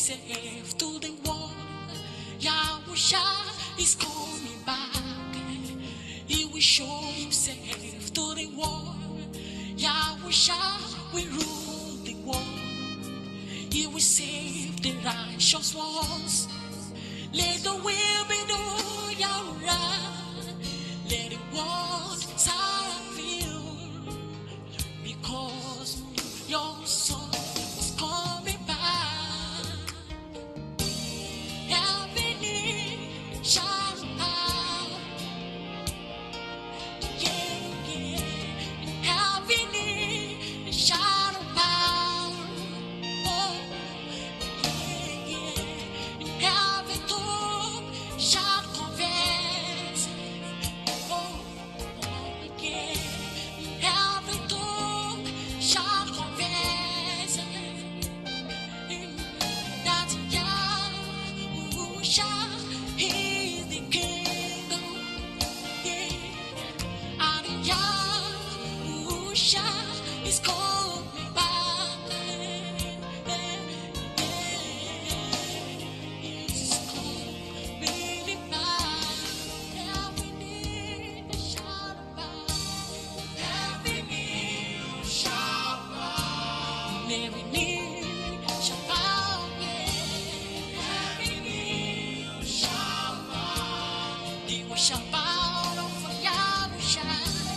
himself to the world. YaHuSHA is coming back. He will show himself to the world. YaHuSHA will rule the world. He will save the righteous ones. Let the will be done, YaHuAH. Let the world feel, because your son is coming back. Every knee shall bow. Yeah, yeah. Every knee shall bow. Oh, yeah, yeah. Every tongue shall confess. Oh, yeah. Every tongue shall confess that YaHuSHA is the kingdom. Yeah. And YaHuSHA is coming back. He's coming back. Every knee shall bow. Every knee shall bow. Every knee shall bow. Yeah. Every knee shall bow. They will shall bow down for YaHuSHA.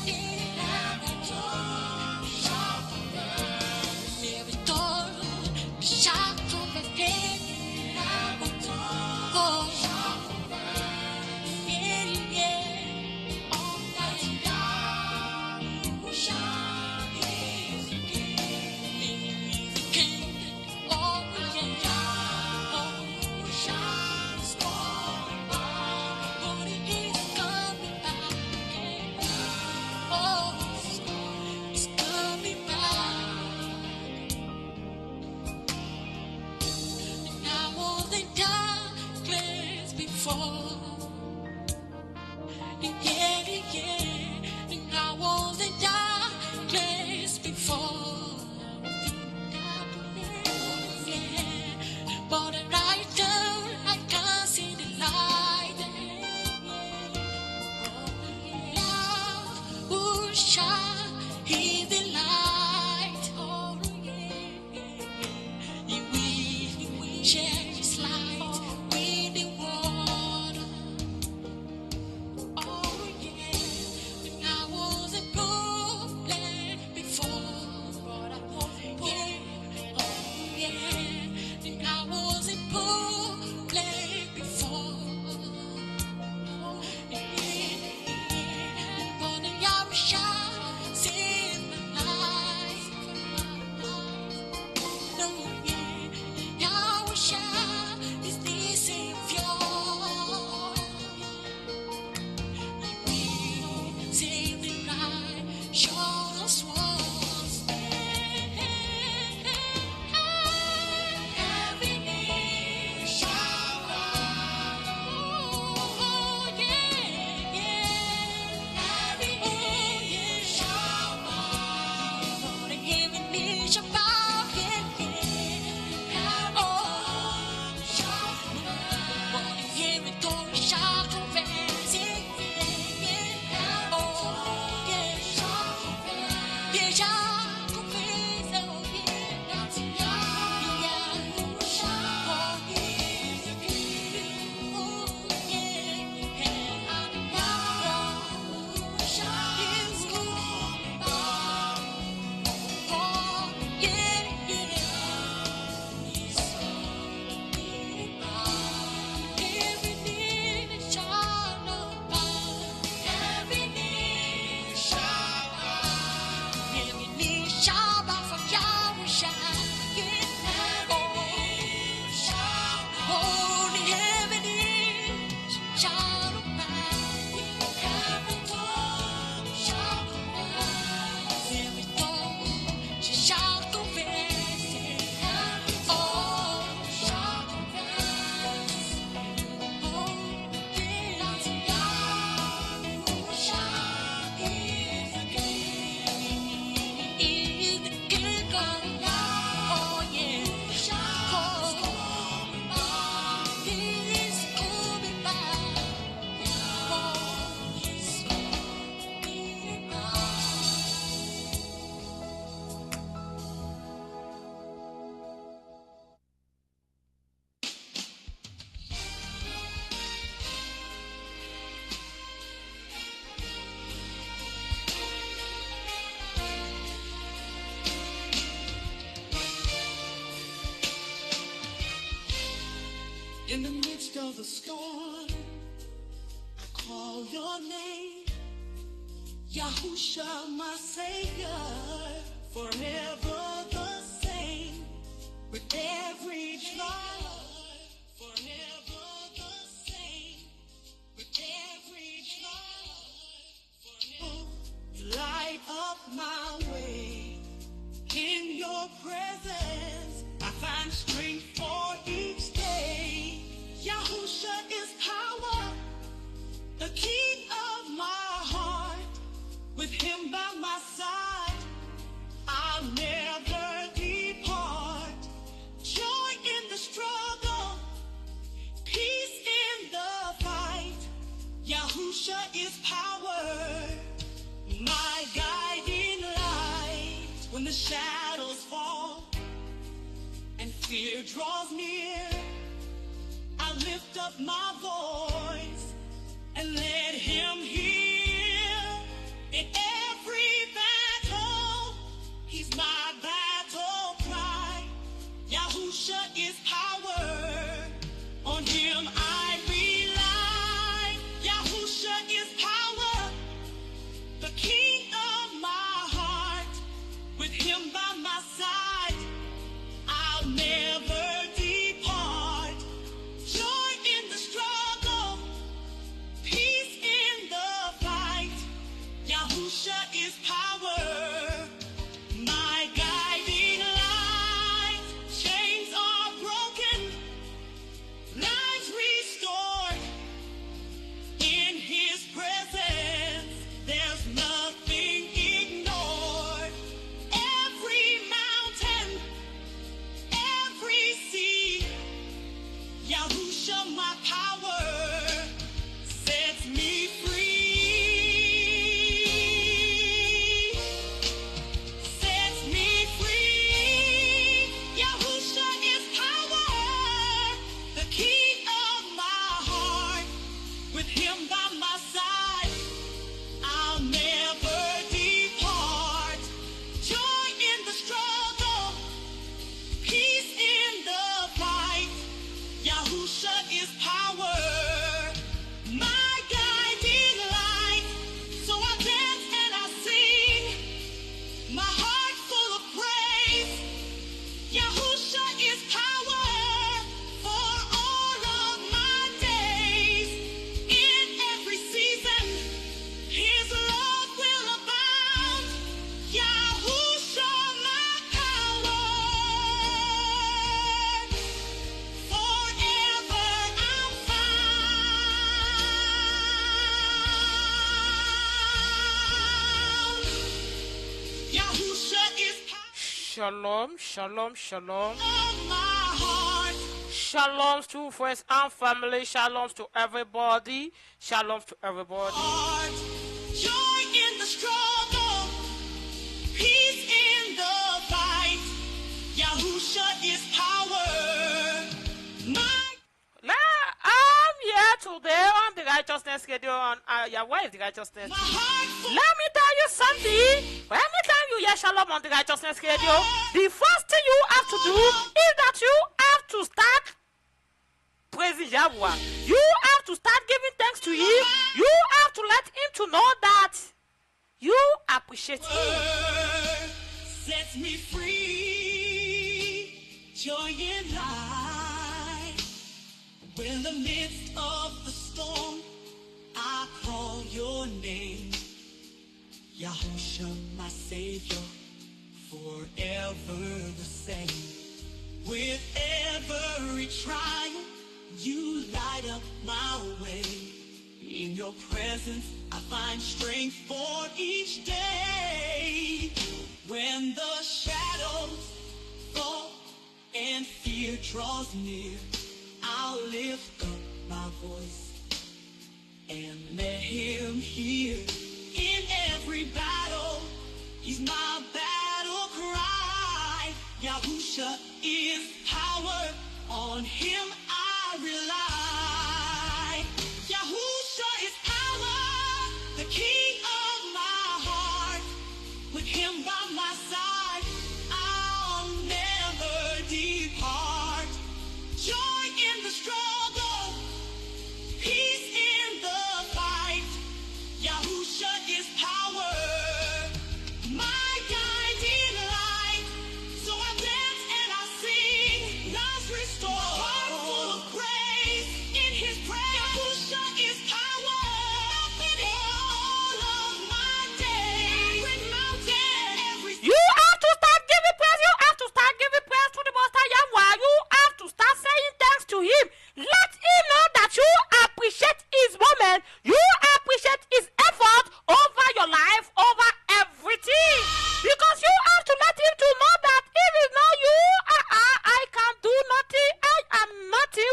Every tongue shall confess. Every tongue shall confess. Every tongue shall confess. Yeah, yeah. All that YaHuSHA is the King. He's the King. Oh, yeah. YaHuSHA is coming back. Oh, he is coming back. Yeah. Oh, he's coming back. And I was in darkness before. Yeah, yeah. And I was in darkness before. Yeah. But right now I can see the light. YaHuSHA is the light. Oh, yeah. He will share his light with the world. Oh, yeah. And I was a problem before, but I wasn't. Yeah. Oh, yeah. And I was a problem before. Oh, yeah. But the YaHuSHA saved my life. No, yeah. YaHuSHA In the midst of the storm, I call your name, YaHuSHA, my Savior, forever the same. With every trial, forever the same. With every trial, forever. You light up my way. In your presence, I find strength for each day. YaHuSHA is power, the King of my heart. With him by my side, I'll never depart. Joy in the struggle, peace in the fight. YaHuSHA is power, my guiding light. When the shadows fall and fear draws near, I lift up my voice and let him hear. In every battle, he's my battle cry. YaHuSHA is power, on him I rely. YaHuSHA is power, the King of my heart. With him by my side, I'll never depart. Joy in the struggle, peace in the fight. YaHuSHA is power, my guiding light. Chains are broken, lives restored. In his presence, there's nothing ignored. Every mountain, every sea, YaHuSHA, my power, sets me free. Sets me free. YaHuSHA is power, the King of my heart. With him by my side, I'll never depart. Joy in the struggle, peace in the fight. YaHuSHA is power, my guiding light. So I dance and I sing, my heart full of praise. YaHuSHA is power for all of my days. In every season, his love will abound. YaHuSHA, my power. Forever I'm found. YaHuSHA is power Shalom, shalom, shalom. of my heart. Shalom to friends and family. Shalom to everybody. Shalom to everybody. Joy in the struggle, peace in the fight. YaHuSHA is power, my I'm here today on the righteousness schedule on YaHuAH is the righteousness. heart full. Let me tell you something. Anytime you hear shalom on the righteousness schedule, the first thing you have to do is that you have to start praising YaHuAH. You have to start giving thanks to him. You have to let him to know that you appreciate him. Sets me free. Joy in life. In the midst of the storm, I call your name. YaHuSHA, my Savior, forever the same. With every trial, you light up my way. In your presence, I find strength for each day. When the shadows fall and fear draws near, I'll lift up my voice and let him hear. In every battle, he's my battle cry. YaHuSHA is power, on him I rely. YaHuSHA is power, the King of my heart. With him by my side, I'll never depart. Joy in the struggle,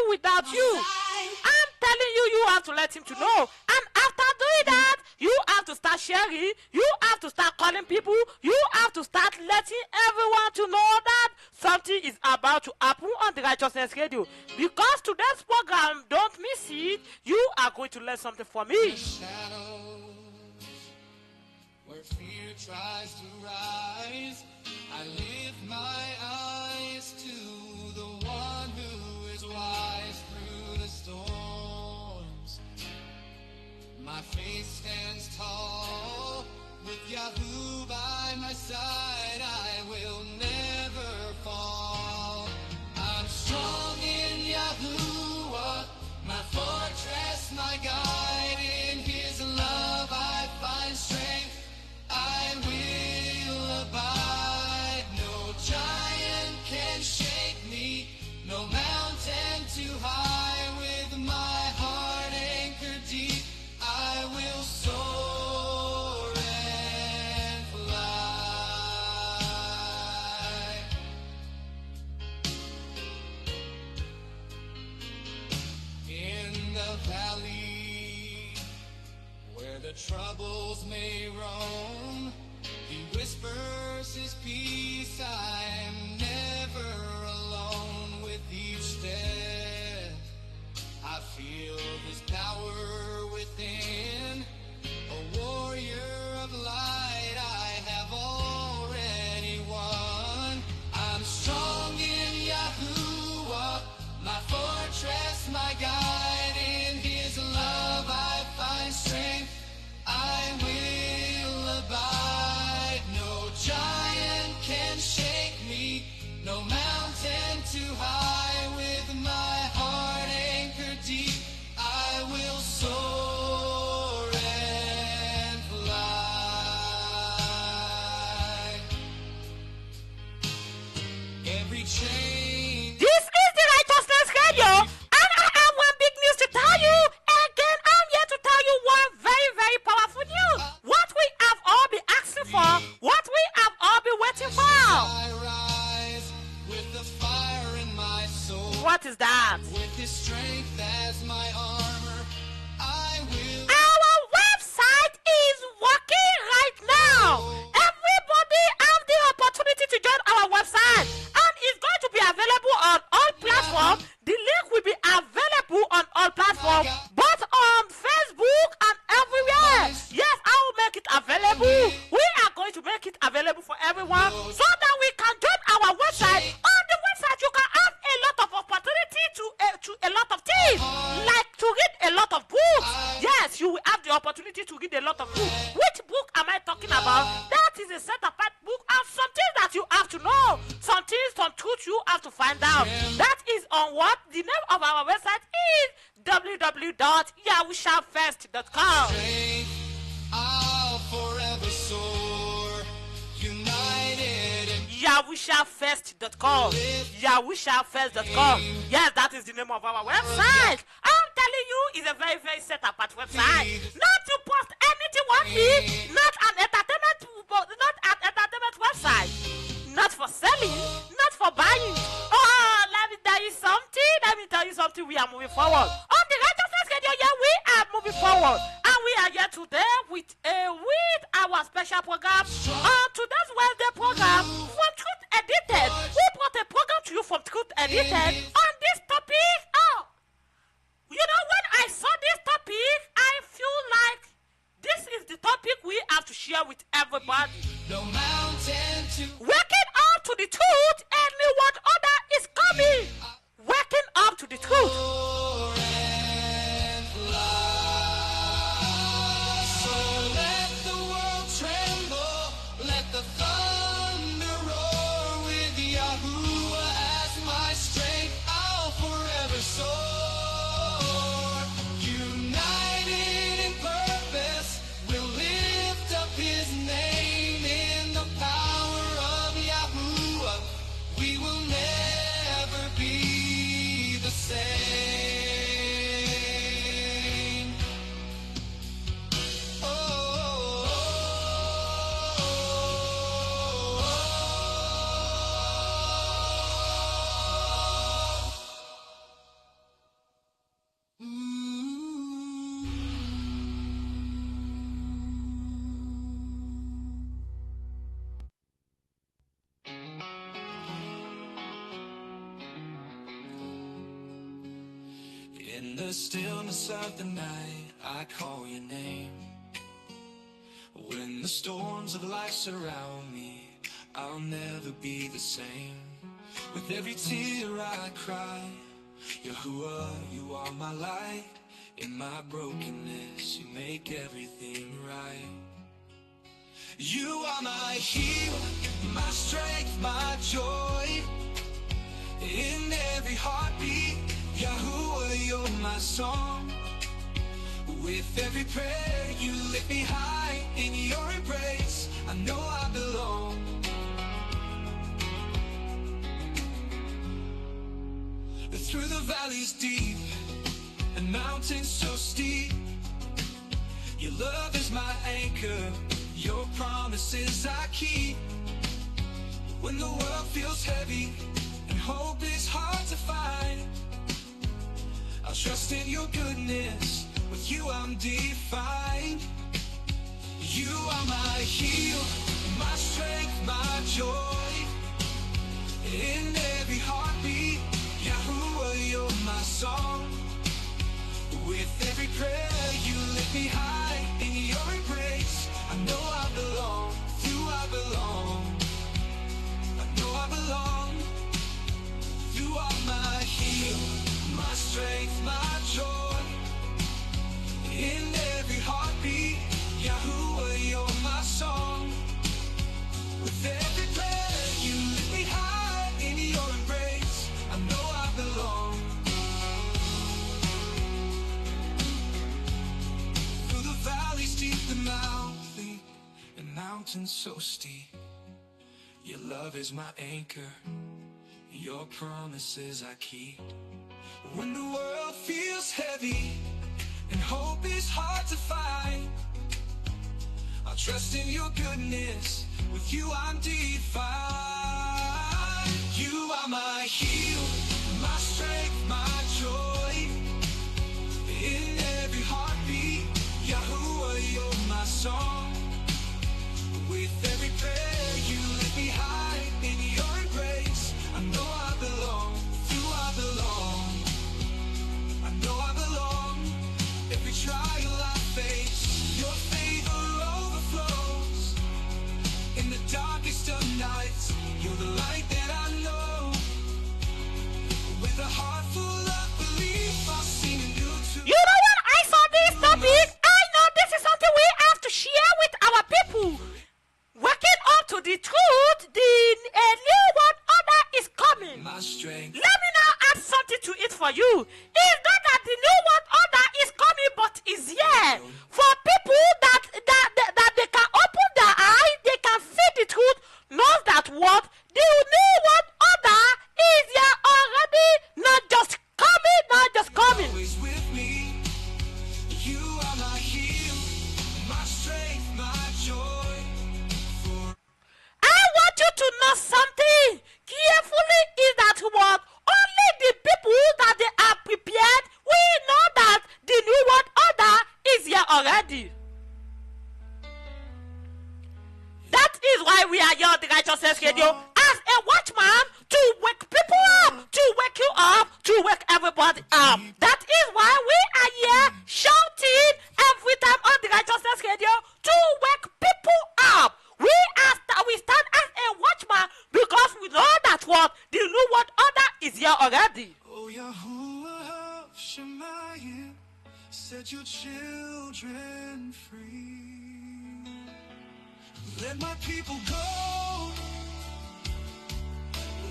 without you. I'm telling you, you have to let him to know. And after doing that, you have to start sharing. You have to start calling people. You have to start letting everyone to know that something is about to happen on the Righteousness Radio. Because today's program, don't miss it. You are going to learn something from me. Shadows, where fear tries to rise, I lift my eyes to the one who is wise through the storms. My faith stands tall, with YaHuAH by my side, I will never fall. I'm strong in YaHuAH, my fortress, my guide. In his love I find strength, I will abide. No giant can shake me, no mountain too high. With my heart anchored deep, I will soar and fly. In the valley where the troubles may roam, he whispers his peace. I am never alone. With each step I feel his power within. A warrior of light, I have already won. I'm strong in YaHuAH, my fortress, my guide. In his love I find strength, I will abide. No giant can shake me, no mountain too high. With my heart anchored deep, I will soar and fly. Every chain. This is the Righteousness Radio, and I have one big news to tell you. Again, I'm here to tell you one very, very powerful news. What we have all been asking for, what we have all been waiting for. I rise with the fire in my soul. What is that? With his strength as my armor, I will. Our website is working right now. Everybody have the opportunity to join our website, and it's going to be available on all platforms. The link will be available on all platforms, both on Facebook and everywhere. Yes, I will make it available. We are going to make it available for everyone so that we can join our website. On the website, you can have a lot of opportunity to a lot of things, like to read a lot of books. Yes, you will have the opportunity to read a lot of books. Which book am I talking about? That is a set apart book, and some things that you have to know, some things, some truth you have to find out. That is on what? The name of our website is www.YaHuShaFest.com. I'll forever soar, united in YaHuShaFest.com. YaHuShaFest.com. Yes, that is the name of our website. I'm telling you, it's a very, very set apart website. Not to post anything one me, not an entertainment website. Not for selling, not for buying. Oh, let me tell you something. We are moving forward. On the Righteousness Radio, yeah, we are moving forward. And we are here today with our special program. On today's Wednesday program, from Truth Edited. We brought a program to you from Truth Edited on this topic. Oh, you know, when I saw this topic, I feel like this is the topic we have to share with everybody. no mountain too. Waking up to the truth, and what other is coming. Waking up to the truth. Soar and fly. So let the world tremble, let the thunder roar. With YaHuAH as my strength, I'll forever soar. United in purpose, we'll lift up his name. In the power of YaHuAH, In the stillness of the night, I call your name. When the storms of life surround me, I'll never be the same. With every tear I cry, YaHuAH, you are my light. In my brokenness, you make everything right. You are my healer, my strength, my joy. In every heartbeat, YaHuAH, you're my song. With every prayer, you lift me high. In your embrace, I know I belong. Through the valleys deep and mountains so steep, your love is my anchor, your promises I keep. When the world feels heavy and hope is hard to find, I'll trust in your goodness. With you I'm defined. You are my heal, my strength, my joy. In every heartbeat, YaHuAH, you're my song. With every prayer, you lift me high. In your embrace, I know I belong. You I belong. I know I belong. You are my heal, my strength, my joy. In every heartbeat, YaHuAH, you're my song. With every prayer, you lift me high. In your embrace, I know I belong. Through the valleys deep and mouthy, and mountains so steep, your love is my anchor, your promises I keep. When the world feels heavy and hope is hard to find, I'll trust in your goodness. With you I'm defined. You are my heal, my strength, my joy. In every heartbeat, YaHuAH, you're my song. With every prayer, you lift me high. In your embrace, I know I belong. You I belong. I know I belong. Every trial I face, your favor overflows. In the darkest of nights, you're the light that I know. With a heart full of belief, I'll sing a new tune. You know when I saw this topic, I know this is something we have to share with our people. Waking up to the truth, a new world order is coming. My strength. Let me now add something to it for you. It's not that the new world order is coming, but is here for people that they can open their eyes, they can see the truth, know that what the new world order is here already, not just coming, not just coming. Always with me. You are my heal, my strength, my joy. I want you to know something carefully is that what only the people that they are prepared, we know that the new world order is here already. That is why we are here on the Righteousness Radio as a watchman to wake people up, to wake you up, to wake everybody up. That is why we are here shouting every time on the Righteousness Radio to wake people up. We stand as a watchman because we know that what the new world order is here already. Oh, YaHuAH, Shemayim, set your children free. Let my people go.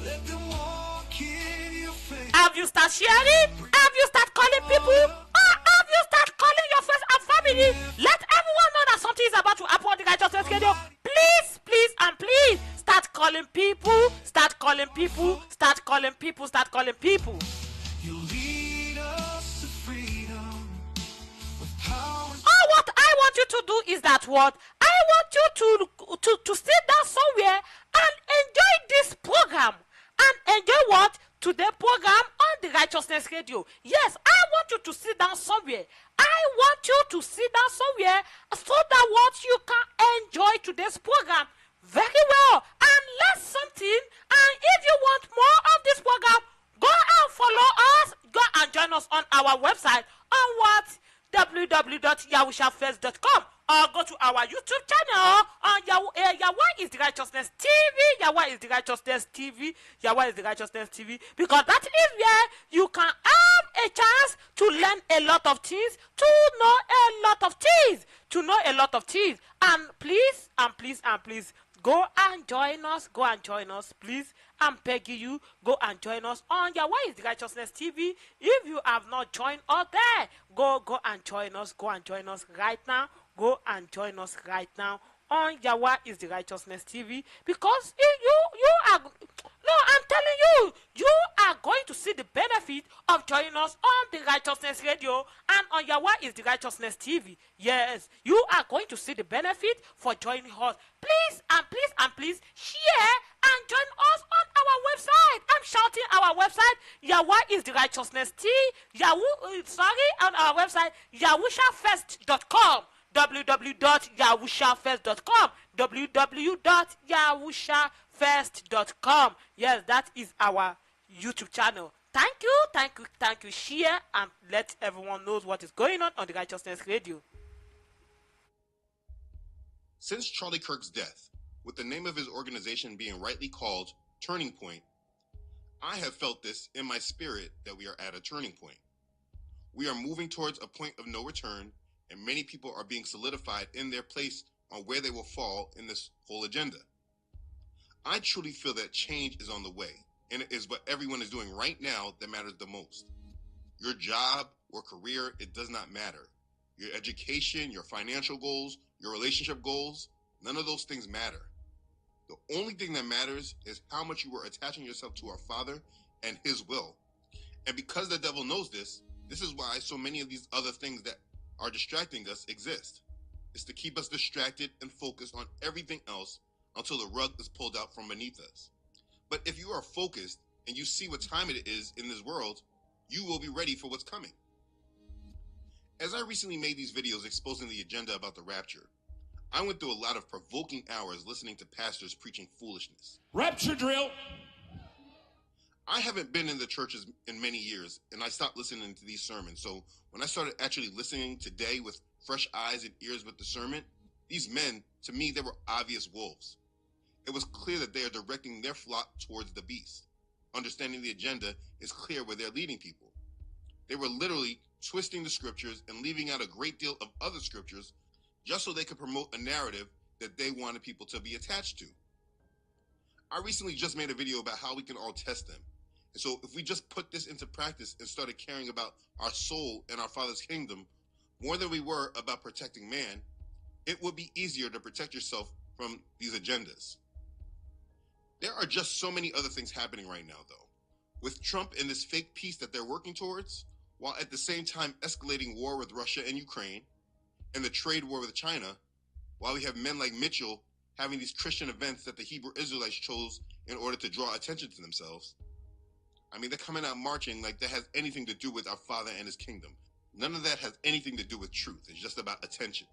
Let them walk in your faith. Have you started sharing? Have you started calling people? Or have you started calling your friends and family? Let everyone know that something is about to happen on the Righteousness Radio. Please, please, and please start calling people. Start calling people. Start calling people. Start calling people. You lead us to freedom with power. Oh, what I want you to do is that what I want you to sit down somewhere and enjoy this program and enjoy what today program on the Righteousness Radio. Yes, I want you to sit down somewhere. I want you to sit down somewhere so that what you can enjoy today's program very well and learn something. And if you want more of this program, go and follow us. Go and join join us on our website on what? www.YaHuShaFest.com, or go to our YouTube channel on YaHuAH is the Righteousness TV. YaHuAH is the Righteousness TV. YaHuAH is the Righteousness TV, because that is where you can have a chance to learn a lot of things, to know a lot of things, and please, go and join us. Please, I'm begging you, go and join us on YaHuAH is the Righteousness TV. If you have not joined us there, go and join us. Right now. Go and join us right now on YaHuAH is the Righteousness TV, because I'm telling you, you are going to see the benefit of joining us on the Righteousness Radio and on YaHuAH is the Righteousness TV. Yes, you are going to see the benefit for joining us. Please share and join us on our website. I'm shouting our website, YaHuAH is the Righteousness on our website, YaHuShaFest.com. www.YaHuShaFest.com. www.YaHuShaFest.com. Yes, that is our YouTube channel. Thank you. Share and let everyone know what is going on the Righteousness Radio. Since Charlie Kirk's death, with the name of his organization being rightly called Turning Point, I have felt this in my spirit that we are at a turning point. We are moving towards a point of no return, and many people are being solidified in their place on where they will fall in this whole agenda. I truly feel that change is on the way, and it is what everyone is doing right now that matters the most. Your job or career, it does not matter. Your education, your financial goals, your relationship goals, none of those things matter. The only thing that matters is how much you are attaching yourself to our Father and His will. And because the devil knows this is why so many of these other things that are distracting us exist. It's to keep us distracted and focused on everything else until the rug is pulled out from beneath us. But if you are focused and you see what time it is in this world, you will be ready for what's coming. As I recently made these videos exposing the agenda about the rapture, I went through a lot of provoking hours listening to pastors preaching foolishness. Rapture drill. I haven't been in the churches in many years, and I stopped listening to these sermons. So when I started actually listening today with fresh eyes and ears with discernment, these men, to me, they were obvious wolves. It was clear that they are directing their flock towards the beast. Understanding the agenda is clear where they're leading people. They were literally twisting the scriptures and leaving out a great deal of other scriptures just so they could promote a narrative that they wanted people to be attached to. I recently just made a video about how we can all test them. And so if we just put this into practice and started caring about our soul and our Father's kingdom more than we were about protecting man, it would be easier to protect yourself from these agendas. There are just so many other things happening right now, though. With Trump and this fake peace that they're working towards, while at the same time escalating war with Russia and Ukraine, and the trade war with China, while we have men like Mitchell having these Christian events that the Hebrew Israelites chose in order to draw attention to themselves. I mean, they're coming out marching like that has anything to do with our Father and His kingdom. None of that has anything to do with truth. It's just about attention.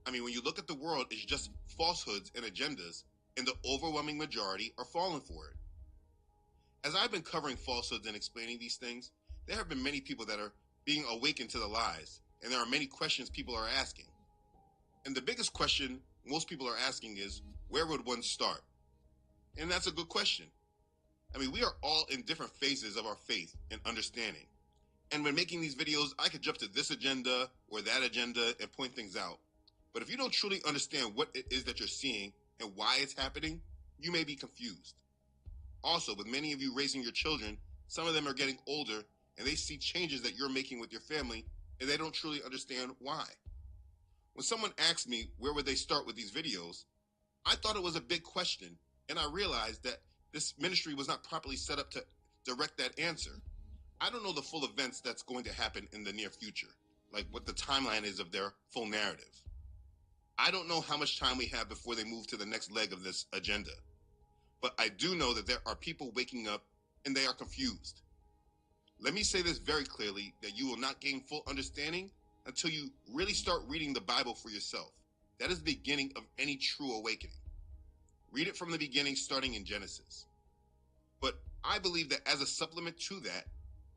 I mean, when you look at the world, it's just falsehoods and agendas, and the overwhelming majority are falling for it. As I've been covering falsehoods and explaining these things, there have been many people that are being awakened to the lies, and there are many questions people are asking. And the biggest question most people are asking is, where would one start? And that's a good question. I mean, we are all in different phases of our faith and understanding. And when making these videos, I could jump to this agenda or that agenda and point things out. But if you don't truly understand what it is that you're seeing and why it's happening, you may be confused. Also, with many of you raising your children, some of them are getting older and they see changes that you're making with your family and they don't truly understand why. When someone asked me where would they start with these videos, I thought it was a big question, and I realized that this ministry was not properly set up to direct that answer. I don't know the full events that's going to happen in the near future, like what the timeline is of their full narrative. I don't know how much time we have before they move to the next leg of this agenda. But I do know that there are people waking up and they are confused. Let me say this very clearly, that you will not gain full understanding until you really start reading the Bible for yourself. That is the beginning of any true awakening. Read it from the beginning, starting in Genesis. But I believe that as a supplement to that,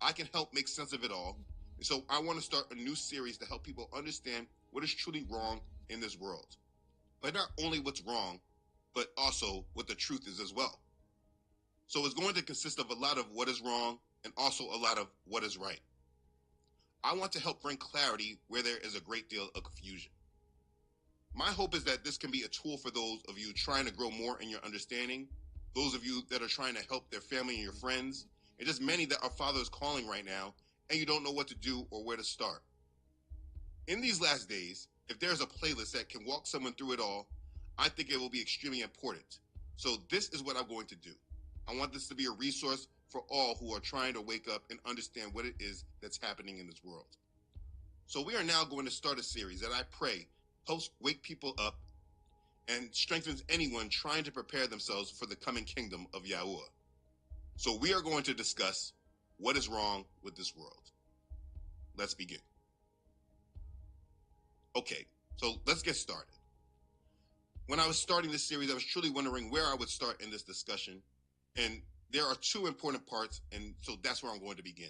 I can help make sense of it all. And so I want to start a new series to help people understand what is truly wrong in this world. But not only what's wrong, but also what the truth is as well. So it's going to consist of a lot of what is wrong and also a lot of what is right. I want to help bring clarity where there is a great deal of confusion. My hope is that this can be a tool for those of you trying to grow more in your understanding, those of you that are trying to help their family and your friends, and just many that our Father is calling right now, and you don't know what to do or where to start. In these last days, if there's a playlist that can walk someone through it all, I think it will be extremely important. So this is what I'm going to do. I want this to be a resource for all who are trying to wake up and understand what it is that's happening in this world. So we are now going to start a series that I pray helps wake people up and strengthens anyone trying to prepare themselves for the coming kingdom of YaHuAH. So we are going to discuss what is wrong with this world. Let's begin. Okay, so let's get started. When I was starting this series, I was truly wondering where I would start in this discussion, and there are two important parts, and so that's where I'm going to begin.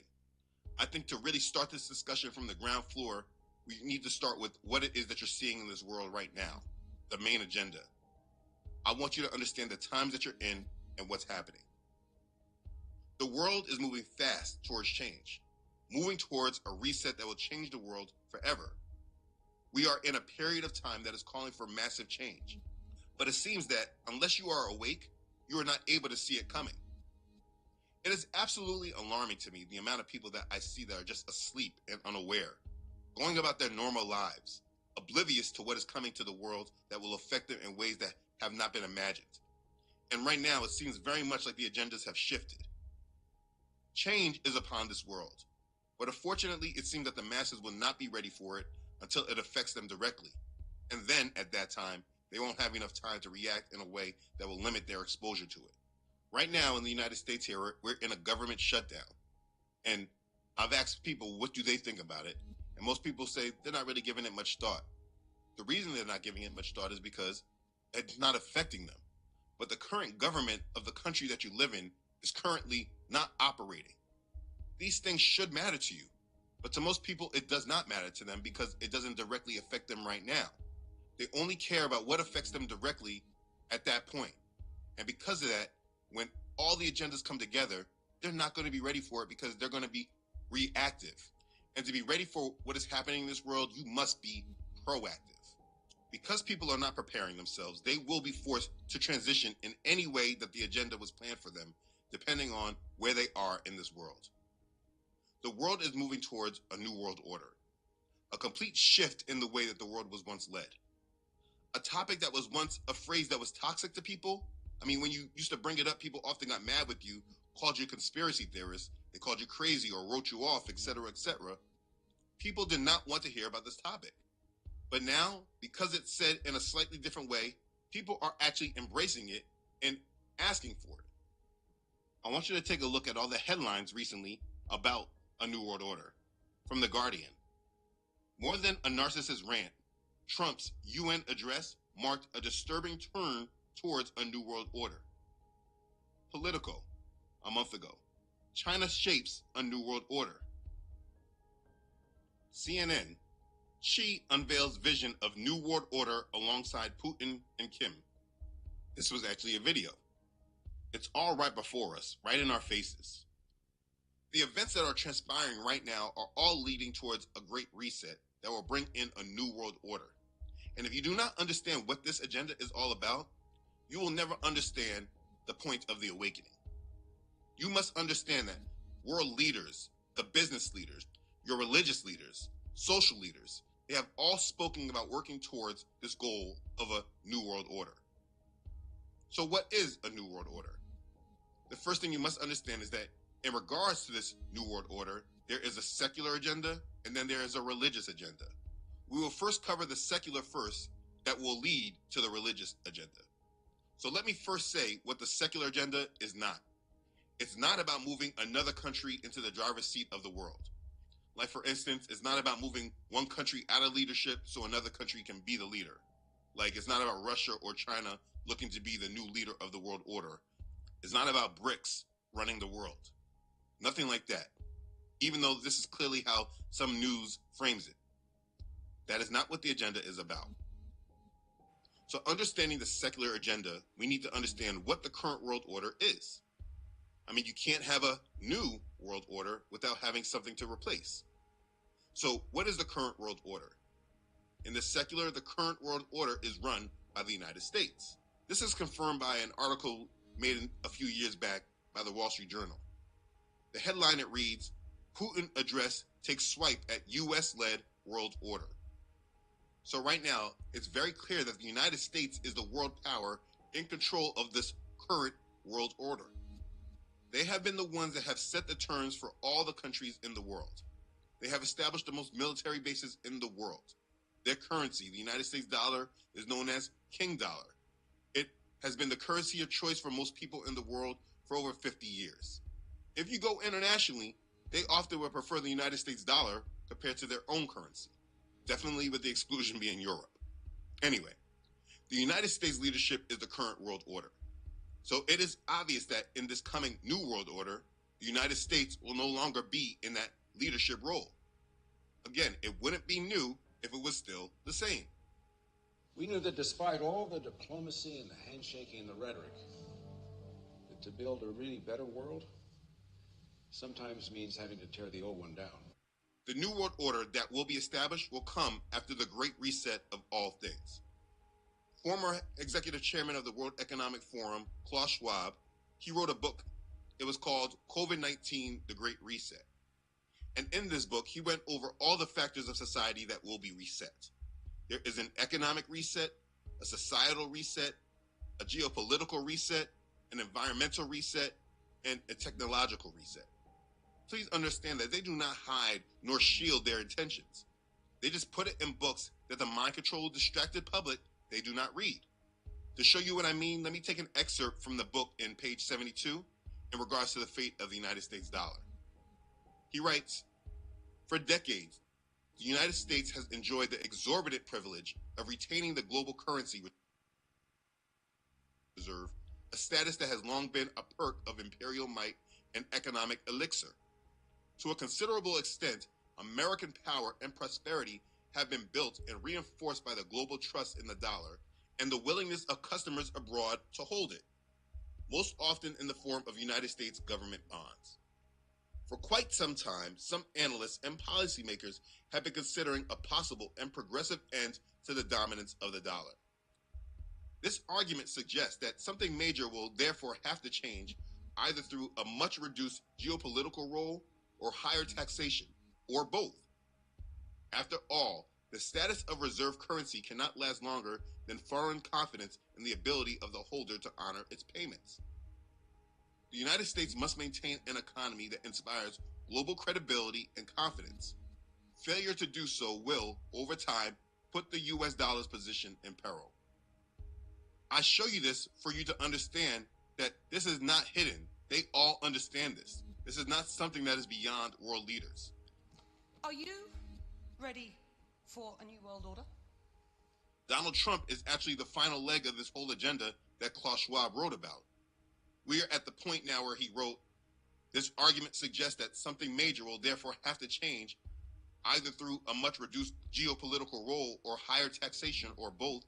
I think to really start this discussion from the ground floor, we need to start with what it is that you're seeing in this world right now, the main agenda. I want you to understand the times that you're in and what's happening. The world is moving fast towards change, moving towards a reset that will change the world forever. We are in a period of time that is calling for massive change. But it seems that unless you are awake, you are not able to see it coming. It is absolutely alarming to me the amount of people that I see that are just asleep and unaware, going about their normal lives, oblivious to what is coming to the world that will affect them in ways that have not been imagined. And right now, it seems very much like the agendas have shifted. Change is upon this world, but unfortunately, it seems that the masses will not be ready for it until it affects them directly. And then, at that time, they won't have enough time to react in a way that will limit their exposure to it. Right now in the United States here, we're in a government shutdown. And I've asked people, what do they think about it? And most people say they're not really giving it much thought. The reason they're not giving it much thought is because it's not affecting them. But the current government of the country that you live in is currently not operating. These things should matter to you. But to most people, it does not matter to them because it doesn't directly affect them right now. They only care about what affects them directly at that point. And because of that, when all the agendas come together, they're not going to be ready for it because they're going to be reactive. And to be ready for what is happening in this world, you must be proactive. Because people are not preparing themselves, they will be forced to transition in any way that the agenda was planned for them, depending on where they are in this world. The world is moving towards a new world order, a complete shift in the way that the world was once led. A topic that was once a phrase that was toxic to people. I mean, when you used to bring it up, people often got mad with you, called you a conspiracy theorist, they called you crazy or wrote you off, etc., etc. People did not want to hear about this topic. But now, because it's said in a slightly different way, people are actually embracing it and asking for it. I want you to take a look at all the headlines recently about a new world order. From The Guardian. More than a narcissist rant, Trump's UN address marked a disturbing turn towards a new world order. Politico, a month ago. China shapes a new world order. CNN, Xi unveils vision of new world order alongside Putin and Kim. This was actually a video. It's all right before us, right in our faces. The events that are transpiring right now are all leading towards a great reset that will bring in a new world order. And if you do not understand what this agenda is all about, you will never understand the point of the awakening. You must understand that world leaders, the business leaders, your religious leaders, social leaders, they have all spoken about working towards this goal of a new world order. So what is a new world order? The first thing you must understand is that in regards to this new world order, there is a secular agenda and then there is a religious agenda. We will first cover the secular first that will lead to the religious agenda. So let me first say what the secular agenda is not. It's not about moving another country into the driver's seat of the world. Like, for instance, it's not about moving one country out of leadership so another country can be the leader. Like, it's not about Russia or China looking to be the new leader of the world order. It's not about BRICS running the world. Nothing like that. even though this is clearly how some news frames it. That is not what the agenda is about. So understanding the secular agenda, we need to understand what the current world order is. I mean, you can't have a new world order without having something to replace. So what is the current world order? In the secular, the current world order is run by the United States. This is confirmed by an article made a few years back by the Wall Street Journal. The headline, it reads, Putin address takes swipe at US-led world order. So right now, it's very clear that the United States is the world power in control of this current world order. They have been the ones that have set the terms for all the countries in the world. They have established the most military bases in the world. Their currency, the United States dollar, is known as King Dollar. It has been the currency of choice for most people in the world for over 50 years. If you go internationally, they often would prefer the United States dollar compared to their own currency, definitely with the exclusion being Europe. Anyway, the United States leadership is the current world order. So it is obvious that in this coming new world order, the United States will no longer be in that leadership role. Again, it wouldn't be new if it was still the same. We knew that despite all the diplomacy and the handshaking and the rhetoric, that to build a really better world sometimes means having to tear the old one down. The new world order that will be established will come after the great reset of all things. Former executive chairman of the World Economic Forum, Klaus Schwab, he wrote a book. It was called COVID-19, The Great Reset. And in this book, he went over all the factors of society that will be reset. There is an economic reset, a societal reset, a geopolitical reset, an environmental reset, and a technological reset. Please understand that they do not hide nor shield their intentions. They just put it in books that the mind-controlled, distracted public, they do not read. To show you what I mean, let me take an excerpt from the book in page 72 in regards to the fate of the United States dollar. He writes, for decades, the United States has enjoyed the exorbitant privilege of retaining the global currency reserve, a status that has long been a perk of imperial might and economic elixir. To a considerable extent, American power and prosperity have been built and reinforced by the global trust in the dollar and the willingness of customers abroad to hold it, most often in the form of United States government bonds. For quite some time, some analysts and policymakers have been considering a possible and progressive end to the dominance of the dollar. This argument suggests that something major will therefore have to change, either through a much reduced geopolitical role or higher taxation, or both. After all, the status of reserve currency cannot last longer than foreign confidence in the ability of the holder to honor its payments. The United States must maintain an economy that inspires global credibility and confidence. Failure to do so will, over time, put the US dollar's position in peril. I show you this for you to understand that this is not hidden. They all understand this. This is not something that is beyond world leaders. Are you ready for a new world order? Donald Trump is actually the final leg of this whole agenda that Klaus Schwab wrote about. We are at the point now where he wrote, this argument suggests that something major will therefore have to change, either through a much reduced geopolitical role or higher taxation or both.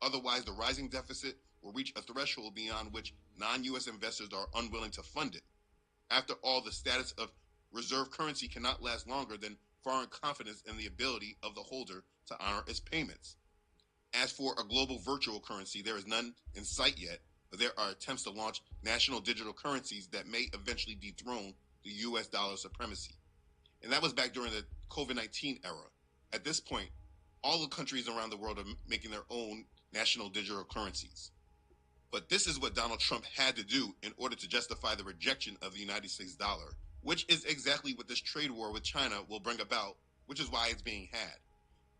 Otherwise, the rising deficit will reach a threshold beyond which non-U.S. investors are unwilling to fund it. After all, the status of reserve currency cannot last longer than foreign confidence in the ability of the holder to honor its payments. As for a global virtual currency, there is none in sight yet, but there are attempts to launch national digital currencies that may eventually dethrone the U.S. dollar supremacy. And that was back during the COVID-19 era. At this point, all the countries around the world are making their own national digital currencies. But this is what Donald Trump had to do in order to justify the rejection of the United States dollar, which is exactly what this trade war with China will bring about, which is why it's being had.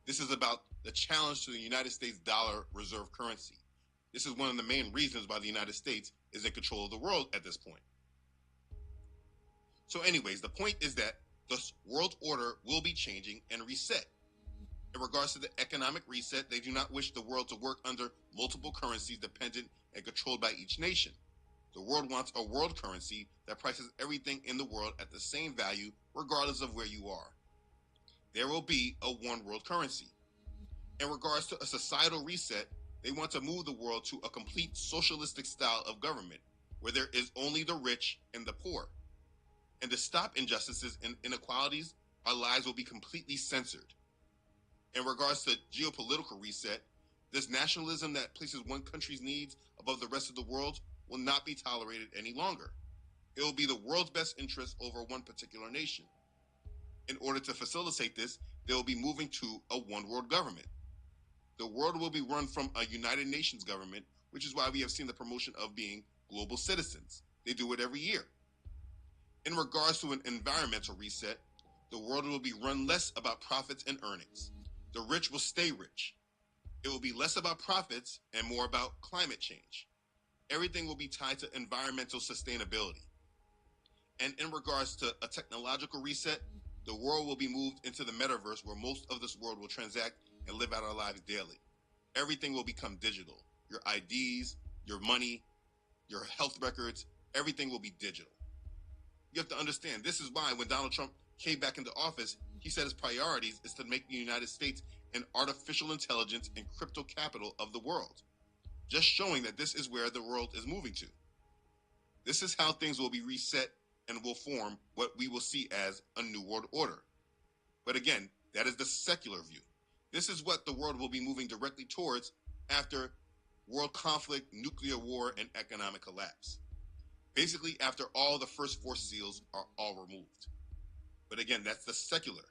This is about the challenge to the United States dollar reserve currency. This is one of the main reasons why the United States is in control of the world at this point. So anyways, the point is that the world order will be changing and reset. In regards to the economic reset, they do not wish the world to work under multiple currencies dependent and controlled by each nation. The world wants a world currency that prices everything in the world at the same value regardless of where you are. There will be a one world currency. In regards to a societal reset, they want to move the world to a complete socialistic style of government where there is only the rich and the poor. And to stop injustices and inequalities, our lives will be completely censored. In regards to geopolitical reset, this nationalism that places one country's needs above the rest of the world will not be tolerated any longer. It will be the world's best interest over one particular nation. In order to facilitate this, they will be moving to a one world government. The world will be run from a United Nations government, which is why we have seen the promotion of being global citizens. They do it every year. In regards to an environmental reset, the world will be run less about profits and earnings. The rich will stay rich. It will be less about profits and more about climate change. Everything will be tied to environmental sustainability. And in regards to a technological reset, the world will be moved into the metaverse where most of this world will transact and live out our lives daily. Everything will become digital. Your IDs, your money, your health records, everything will be digital. You have to understand, this is why when Donald Trump came back into office, he said his priorities is to make the United States an artificial intelligence and crypto capital of the world, just showing that this is where the world is moving to. This is how things will be reset and will form what we will see as a new world order. But again, that is the secular view. This is what the world will be moving directly towards after world conflict, nuclear war, and economic collapse. Basically, after all the first four seals are all removed. But again, that's the secular.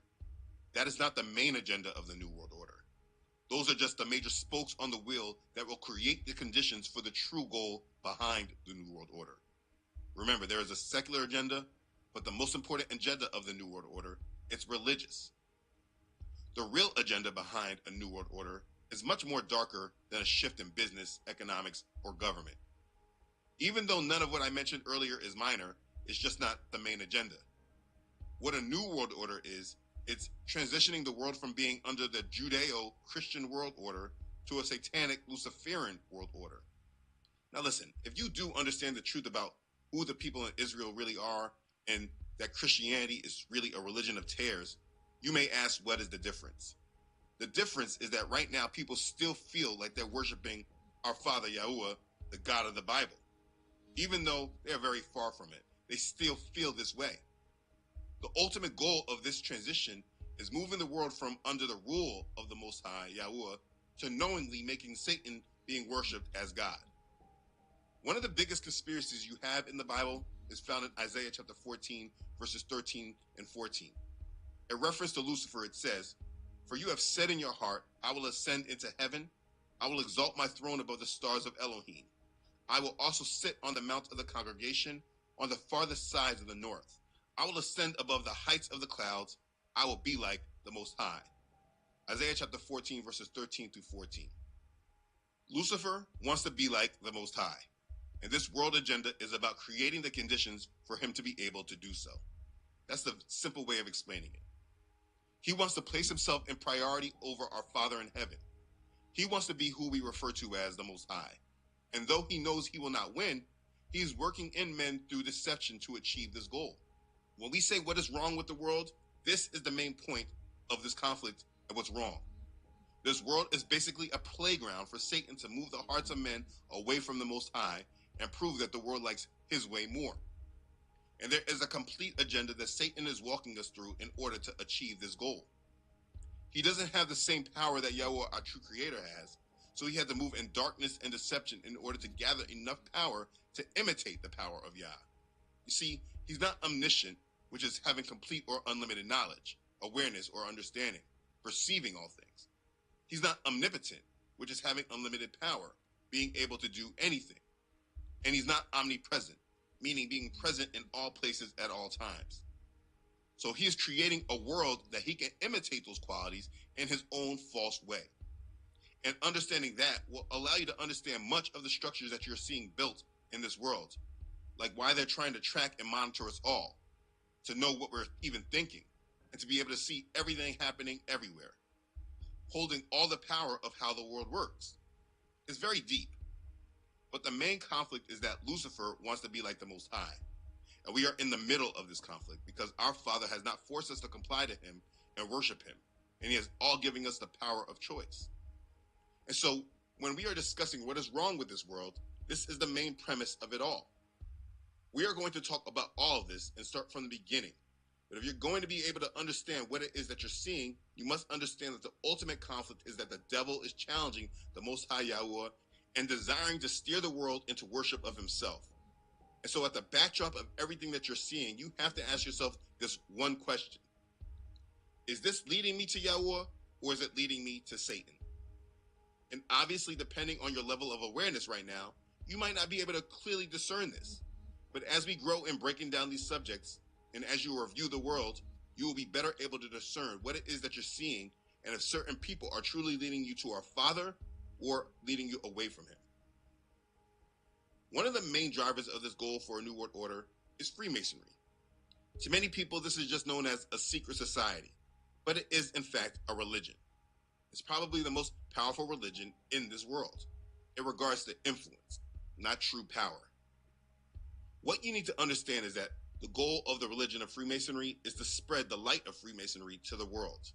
That is not the main agenda of the New World Order. Those are just the major spokes on the wheel that will create the conditions for the true goal behind the New World Order. Remember, there is a secular agenda, but the most important agenda of the New World Order is religious. The real agenda behind a New World Order is much more darker than a shift in business, economics, or government. Even though none of what I mentioned earlier is minor, it's just not the main agenda. What a New World Order is, it's transitioning the world from being under the Judeo-Christian world order to a satanic Luciferian world order. Now listen, if you do understand the truth about who the people in Israel really are and that Christianity is really a religion of tares, you may ask, what is the difference? The difference is that right now people still feel like they're worshiping our Father YaHuAH, the God of the Bible. Even though they're very far from it, they still feel this way. The ultimate goal of this transition is moving the world from under the rule of the Most High, YaHuAH, to knowingly making Satan being worshipped as God. One of the biggest conspiracies you have in the Bible is found in Isaiah chapter 14, verses 13 and 14. In reference to Lucifer, it says, "For you have said in your heart, I will ascend into heaven. I will exalt my throne above the stars of Elohim. I will also sit on the mount of the congregation on the farthest sides of the north. I will ascend above the heights of the clouds. I will be like the Most High." Isaiah chapter 14, verses 13 through 14. Lucifer wants to be like the Most High, and this world agenda is about creating the conditions for him to be able to do so. That's the simple way of explaining it. He wants to place himself in priority over our Father in heaven. He wants to be who we refer to as the Most High. And though he knows he will not win, he is working in men through deception to achieve this goal. When we say what is wrong with the world, this is the main point of this conflict and what's wrong. This world is basically a playground for Satan to move the hearts of men away from the Most High and prove that the world likes his way more. And there is a complete agenda that Satan is walking us through in order to achieve this goal. He doesn't have the same power that YaHuAH, our true creator, has, so he had to move in darkness and deception in order to gather enough power to imitate the power of Yah. You see, he's not omniscient, which is having complete or unlimited knowledge, awareness, or understanding, perceiving all things. He's not omnipotent, which is having unlimited power, being able to do anything. And he's not omnipresent, meaning being present in all places at all times. So he is creating a world that he can imitate those qualities in his own false way. And understanding that will allow you to understand much of the structures that you're seeing built in this world, like why they're trying to track and monitor us all, to know what we're even thinking, and to be able to see everything happening everywhere, holding all the power of how the world works. It's very deep. But the main conflict is that Lucifer wants to be like the Most High. And we are in the middle of this conflict because our Father has not forced us to comply to him and worship him. And he has all giving us the power of choice. And so when we are discussing what is wrong with this world, this is the main premise of it all. We are going to talk about all of this and start from the beginning. But if you're going to be able to understand what it is that you're seeing, you must understand that the ultimate conflict is that the devil is challenging the Most High YaHuAH and desiring to steer the world into worship of himself. And so at the backdrop of everything that you're seeing, you have to ask yourself this one question. Is this leading me to YaHuAH, or is it leading me to Satan? And obviously, depending on your level of awareness right now, you might not be able to clearly discern this. But as we grow in breaking down these subjects, and as you review the world, you will be better able to discern what it is that you're seeing, and if certain people are truly leading you to our Father or leading you away from him. One of the main drivers of this goal for a New World Order is Freemasonry. To many people, this is just known as a secret society, but it is in fact a religion. It's probably the most powerful religion in this world. It regards to influence, not true power. What you need to understand is that the goal of the religion of Freemasonry is to spread the light of Freemasonry to the world.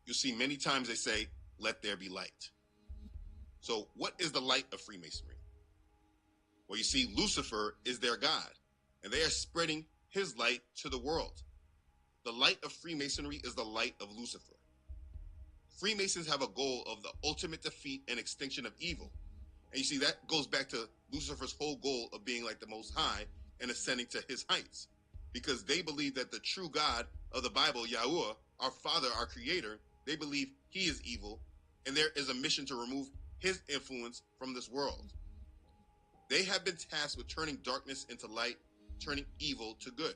You'll see many times they say, "Let there be light." So what is the light of Freemasonry? Well, you see, Lucifer is their god, and they are spreading his light to the world. The light of Freemasonry is the light of Lucifer. Freemasons have a goal of the ultimate defeat and extinction of evil. And you see, that goes back to Lucifer's whole goal of being like the Most High and ascending to his heights. Because they believe that the true God of the Bible, YaHuAH, our Father, our Creator, they believe he is evil, and there is a mission to remove his influence from this world. They have been tasked with turning darkness into light, turning evil to good.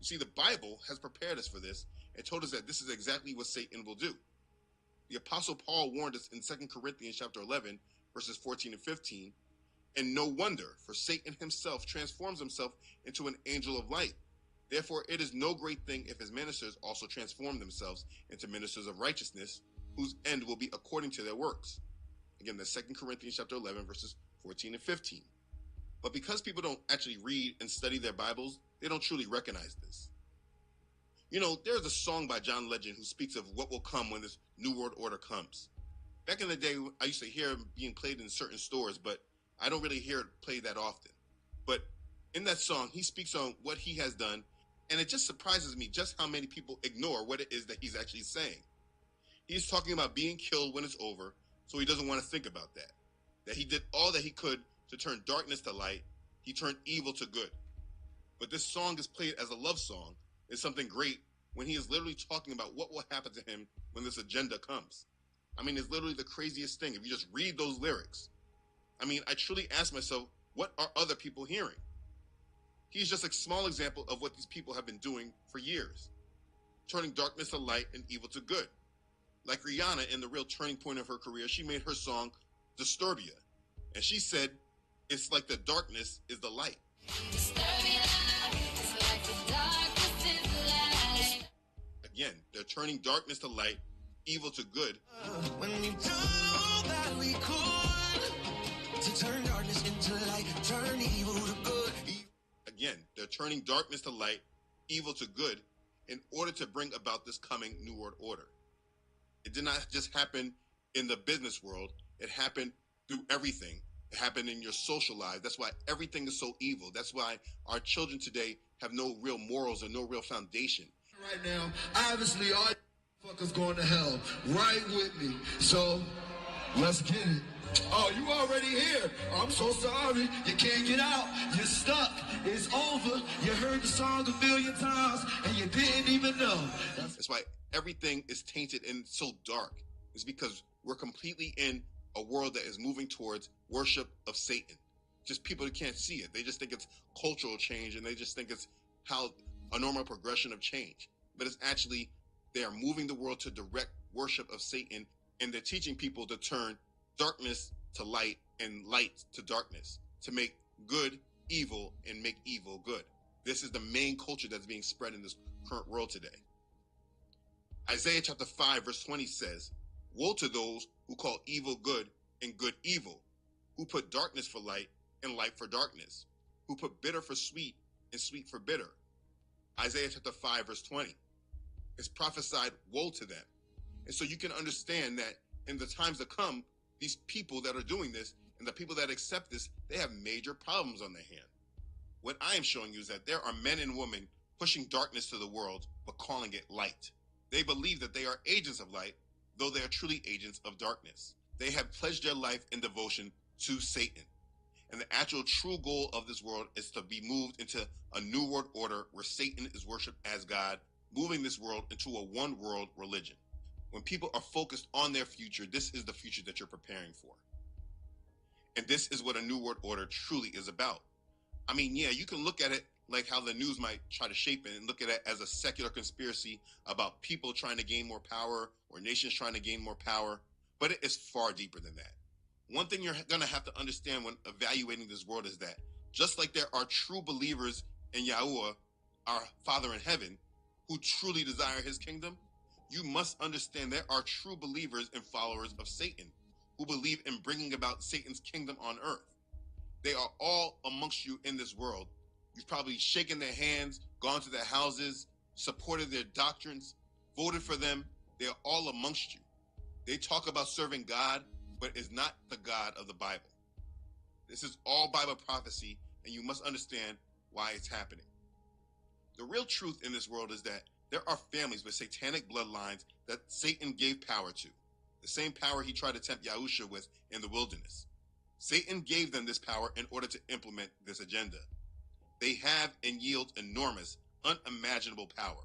You see, the Bible has prepared us for this and told us that this is exactly what Satan will do. The Apostle Paul warned us in 2 Corinthians chapter 11, verses 14 and 15, and no wonder, for Satan himself transforms himself into an angel of light. Therefore, it is no great thing if his ministers also transform themselves into ministers of righteousness, whose end will be according to their works. Again, that's 2 Corinthians chapter 11, verses 14 and 15. But because people don't actually read and study their Bibles, they don't truly recognize this. You know, there's a song by John Legend who speaks of what will come when this New World Order comes. Back in the day, I used to hear it being played in certain stores, but I don't really hear it played that often. But in that song, he speaks on what he has done, and it just surprises me just how many people ignore what it is that he's actually saying. He's talking about being killed when it's over, so he doesn't want to think about that. That he did all that he could to turn darkness to light, he turned evil to good. But this song is played as a love song. It's something great when he is literally talking about what will happen to him when this agenda comes. I mean, it's literally the craziest thing. If you just read those lyrics, I mean, I truly ask myself, what are other people hearing? He's just a small example of what these people have been doing for years, turning darkness to light and evil to good. Like Rihanna, in the real turning point of her career, she made her song Disturbia, and she said, it's like the darkness is the light. Again, they're turning darkness to light, evil to good. When we do that we could to turn darkness into light, turn evil to good. Again, they're turning darkness to light, evil to good, in order to bring about this coming New World Order. It did not just happen in the business world. It happened through everything. It happened in your social life. That's why everything is so evil. That's why our children today have no real morals or no real foundation. Right now, obviously, all fuckers going to hell right with me. So, let's get it. Oh, you already here. I'm so sorry. You can't get out. You're stuck. It's over. You heard the song a million times and you didn't even know. That's why everything is tainted and so dark. It's because we're completely in a world that is moving towards worship of Satan. Just people that can't see it. They just think it's cultural change, and they just think it's how a normal progression of change. But it's actually, they are moving the world to direct worship of Satan, and they're teaching people to turn darkness to light and light to darkness, to make good evil and make evil good. This is the main culture that's being spread in this current world today. Isaiah chapter 5 verse 20 says, "Woe to those who call evil good and good evil, who put darkness for light and light for darkness, who put bitter for sweet and sweet for bitter. Isaiah chapter 5 verse 20. It's prophesied woe to them. And so you can understand that in the times to come, these people that are doing this and the people that accept this, they have major problems on their hand. What I am showing you is that there are men and women pushing darkness to the world, but calling it light. They believe that they are agents of light, though they are truly agents of darkness. They have pledged their life in devotion to Satan. And the actual true goal of this world is to be moved into a new world order where Satan is worshipped as God, moving this world into a one world religion. When people are focused on their future, this is the future that you're preparing for. And this is what a new world order truly is about. I mean, yeah, you can look at it like how the news might try to shape it and look at it as a secular conspiracy about people trying to gain more power or nations trying to gain more power, but it is far deeper than that. One thing you're going to have to understand when evaluating this world is that just like there are true believers in YaHuAH, our Father in heaven, who truly desire his kingdom, you must understand there are true believers and followers of Satan who believe in bringing about Satan's kingdom on earth. They are all amongst you in this world. You've probably shaken their hands, gone to their houses, supported their doctrines, voted for them. They are all amongst you. They talk about serving God, but it's not the God of the Bible. This is all Bible prophecy, and you must understand why it's happening. The real truth in this world is that there are families with satanic bloodlines that Satan gave power to, the same power he tried to tempt YaHuSHA with in the wilderness. Satan gave them this power in order to implement this agenda. They have and yield enormous, unimaginable power.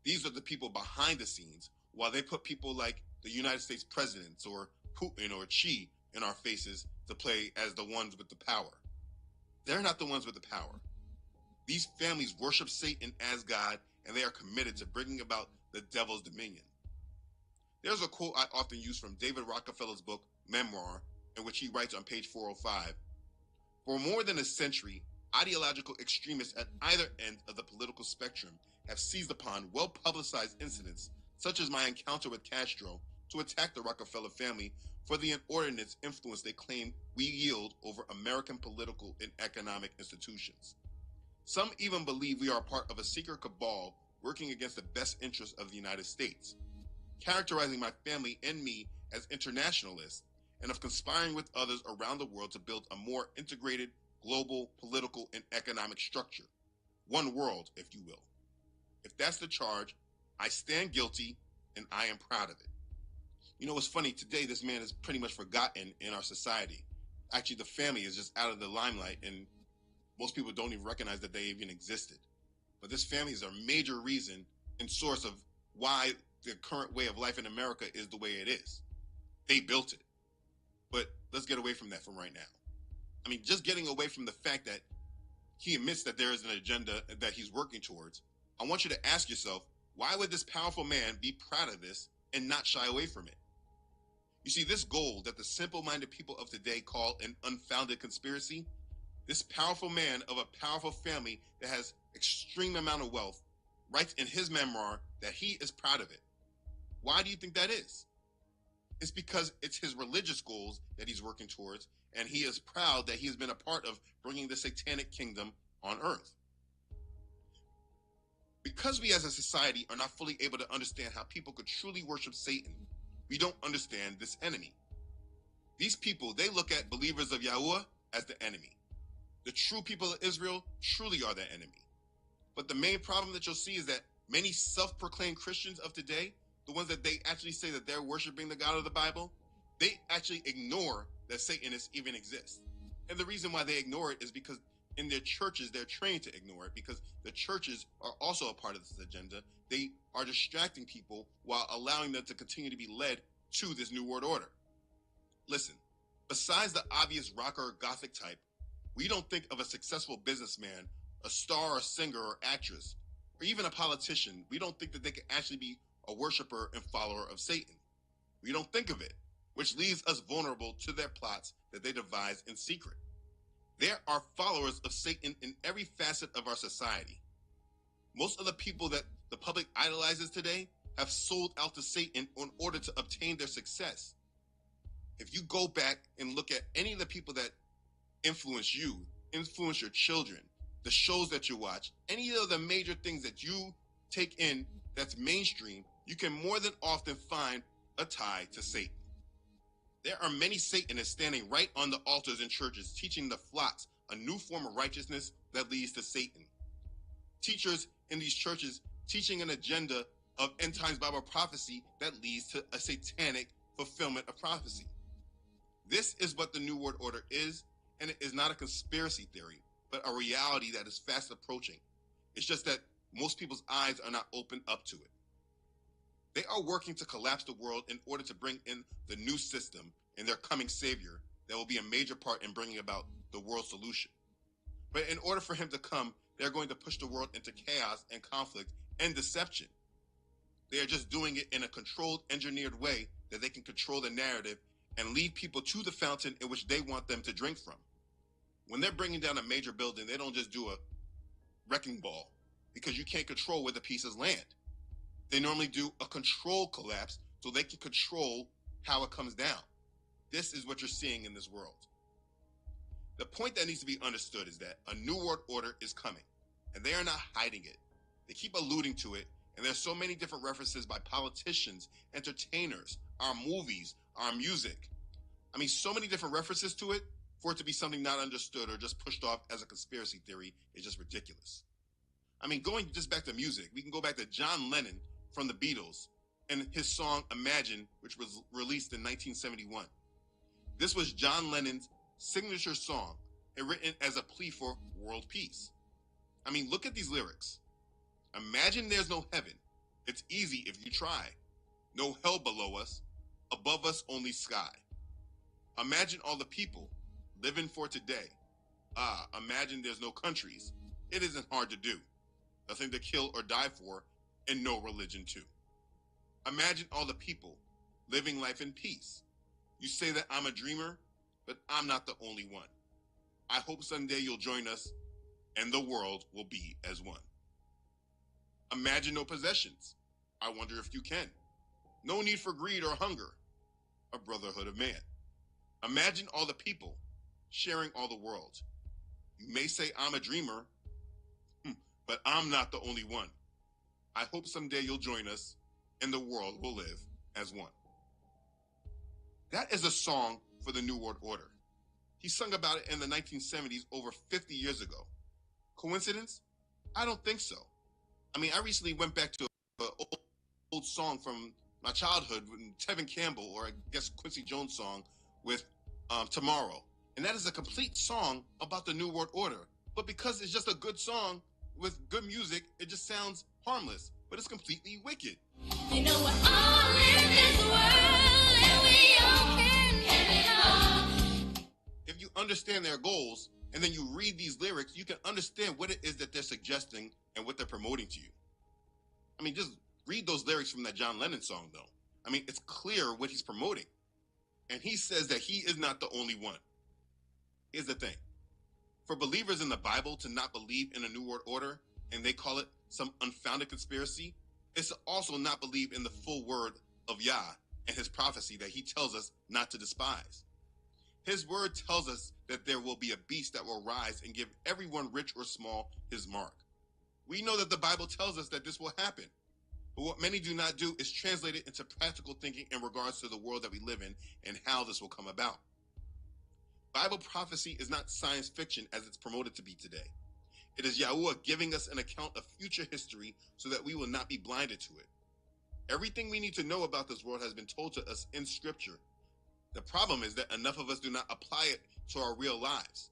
These are the people behind the scenes, while they put people like the United States presidents or Putin or Xi in our faces to play as the ones with the power. They're not the ones with the power. These families worship Satan as God, and they are committed to bringing about the devil's dominion. There's a quote I often use from David Rockefeller's book, Memoir, in which he writes on page 405, "For more than a century, ideological extremists at either end of the political spectrum have seized upon well-publicized incidents, such as my encounter with Castro, to attack the Rockefeller family for the inordinate influence they claim we yield over American political and economic institutions. Some even believe we are part of a secret cabal working against the best interests of the United States, characterizing my family and me as internationalists and of conspiring with others around the world to build a more integrated global political and economic structure. One world, if you will. If that's the charge, I stand guilty and I am proud of it." You know what's funny? Today, this man is pretty much forgotten in our society. Actually, the family is just out of the limelight, and most people don't even recognize that they even existed. But this family is a major reason and source of why the current way of life in America is the way it is. They built it. But let's get away from that for right now. I mean, just getting away from the fact that he admits that there is an agenda that he's working towards, I want you to ask yourself, why would this powerful man be proud of this and not shy away from it? You see, this goal that the simple-minded people of today call an unfounded conspiracy, this powerful man of a powerful family that has extreme amount of wealth writes in his memoir that he is proud of it. Why do you think that is? It's because it's his religious goals that he's working towards, and he is proud that he has been a part of bringing the satanic kingdom on earth. Because we as a society are not fully able to understand how people could truly worship Satan, we don't understand this enemy. These people, they look at believers of YaHuAH as the enemy. The true people of Israel truly are their enemy. But the main problem that you'll see is that many self-proclaimed Christians of today, the ones that they actually say that they're worshiping the God of the Bible, they actually ignore that Satanists even exist. And the reason why they ignore it is because in their churches, they're trained to ignore it, because the churches are also a part of this agenda. They are distracting people while allowing them to continue to be led to this New World Order. Listen, besides the obvious rocker or gothic type, we don't think of a successful businessman, a star or singer or actress, or even a politician. We don't think that they can actually be a worshiper and follower of Satan. We don't think of it, which leaves us vulnerable to their plots that they devise in secret. There are followers of Satan in every facet of our society. Most of the people that the public idolizes today have sold out to Satan in order to obtain their success. If you go back and look at any of the people that influence you, influence your children, the shows that you watch, any of the major things that you take in that's mainstream, you can more than often find a tie to Satan. There are many Satanists standing right on the altars in churches teaching the flocks a new form of righteousness that leads to Satan. Teachers in these churches teaching an agenda of end times Bible prophecy that leads to a satanic fulfillment of prophecy. This is what the New World Order is, and it is not a conspiracy theory, but a reality that is fast approaching. It's just that most people's eyes are not open up to it. They are working to collapse the world in order to bring in the new system and their coming savior that will be a major part in bringing about the world solution. But in order for him to come, they're going to push the world into chaos and conflict and deception. They are just doing it in a controlled, engineered way that they can control the narrative and lead people to the fountain in which they want them to drink from. When they're bringing down a major building, they don't just do a wrecking ball because you can't control where the pieces land. They normally do a control collapse so they can control how it comes down. This is what you're seeing in this world. The point that needs to be understood is that a new world order is coming, and they are not hiding it. They keep alluding to it, and there's so many different references by politicians, entertainers, our movies, our music. I mean, so many different references to it. For it to be something not understood or just pushed off as a conspiracy theory is just ridiculous. I mean, going just back to music, we can go back to John Lennon from the Beatles and his song Imagine, which was released in 1971. This was John Lennon's signature song and written as a plea for world peace. I mean, look at these lyrics. Imagine there's no heaven. It's easy if you try. No hell below us. Above us only sky. Imagine all the people living for today. Imagine there's no countries. It isn't hard to do. Nothing to kill or die for, and no religion too. Imagine all the people living life in peace. You say that I'm a dreamer, but I'm not the only one. I hope someday you'll join us, and the world will be as one. Imagine no possessions. I wonder if you can. No need for greed or hunger. A brotherhood of man. Imagine all the people sharing all the world. You may say I'm a dreamer, but I'm not the only one. I hope someday you'll join us and the world will live as one. That is a song for the New World Order. He sung about it in the 1970s over 50 years ago. Coincidence? I don't think so. I mean, I recently went back to an old song from my childhood with Tevin Campbell, or I guess Quincy Jones song with Tomorrow. And that is a complete song about the New World Order. But because it's just a good song with good music, it just sounds harmless. But it's completely wicked. You know we're all in this world and we all can get it all. If you understand their goals and then you read these lyrics, you can understand what it is that they're suggesting and what they're promoting to you. I mean, just read those lyrics from that John Lennon song, though. I mean, it's clear what he's promoting. And he says that he is not the only one. Here's the thing. For believers in the Bible to not believe in a New World Order, and they call it some unfounded conspiracy, is to also not believe in the full word of Yah and his prophecy that he tells us not to despise. His word tells us that there will be a beast that will rise and give everyone, rich or small, his mark. We know that the Bible tells us that this will happen. But what many do not do is translate it into practical thinking in regards to the world that we live in and how this will come about. Bible prophecy is not science fiction as it's promoted to be today. It is YaHuAH giving us an account of future history so that we will not be blinded to it. Everything we need to know about this world has been told to us in Scripture. The problem is that enough of us do not apply it to our real lives.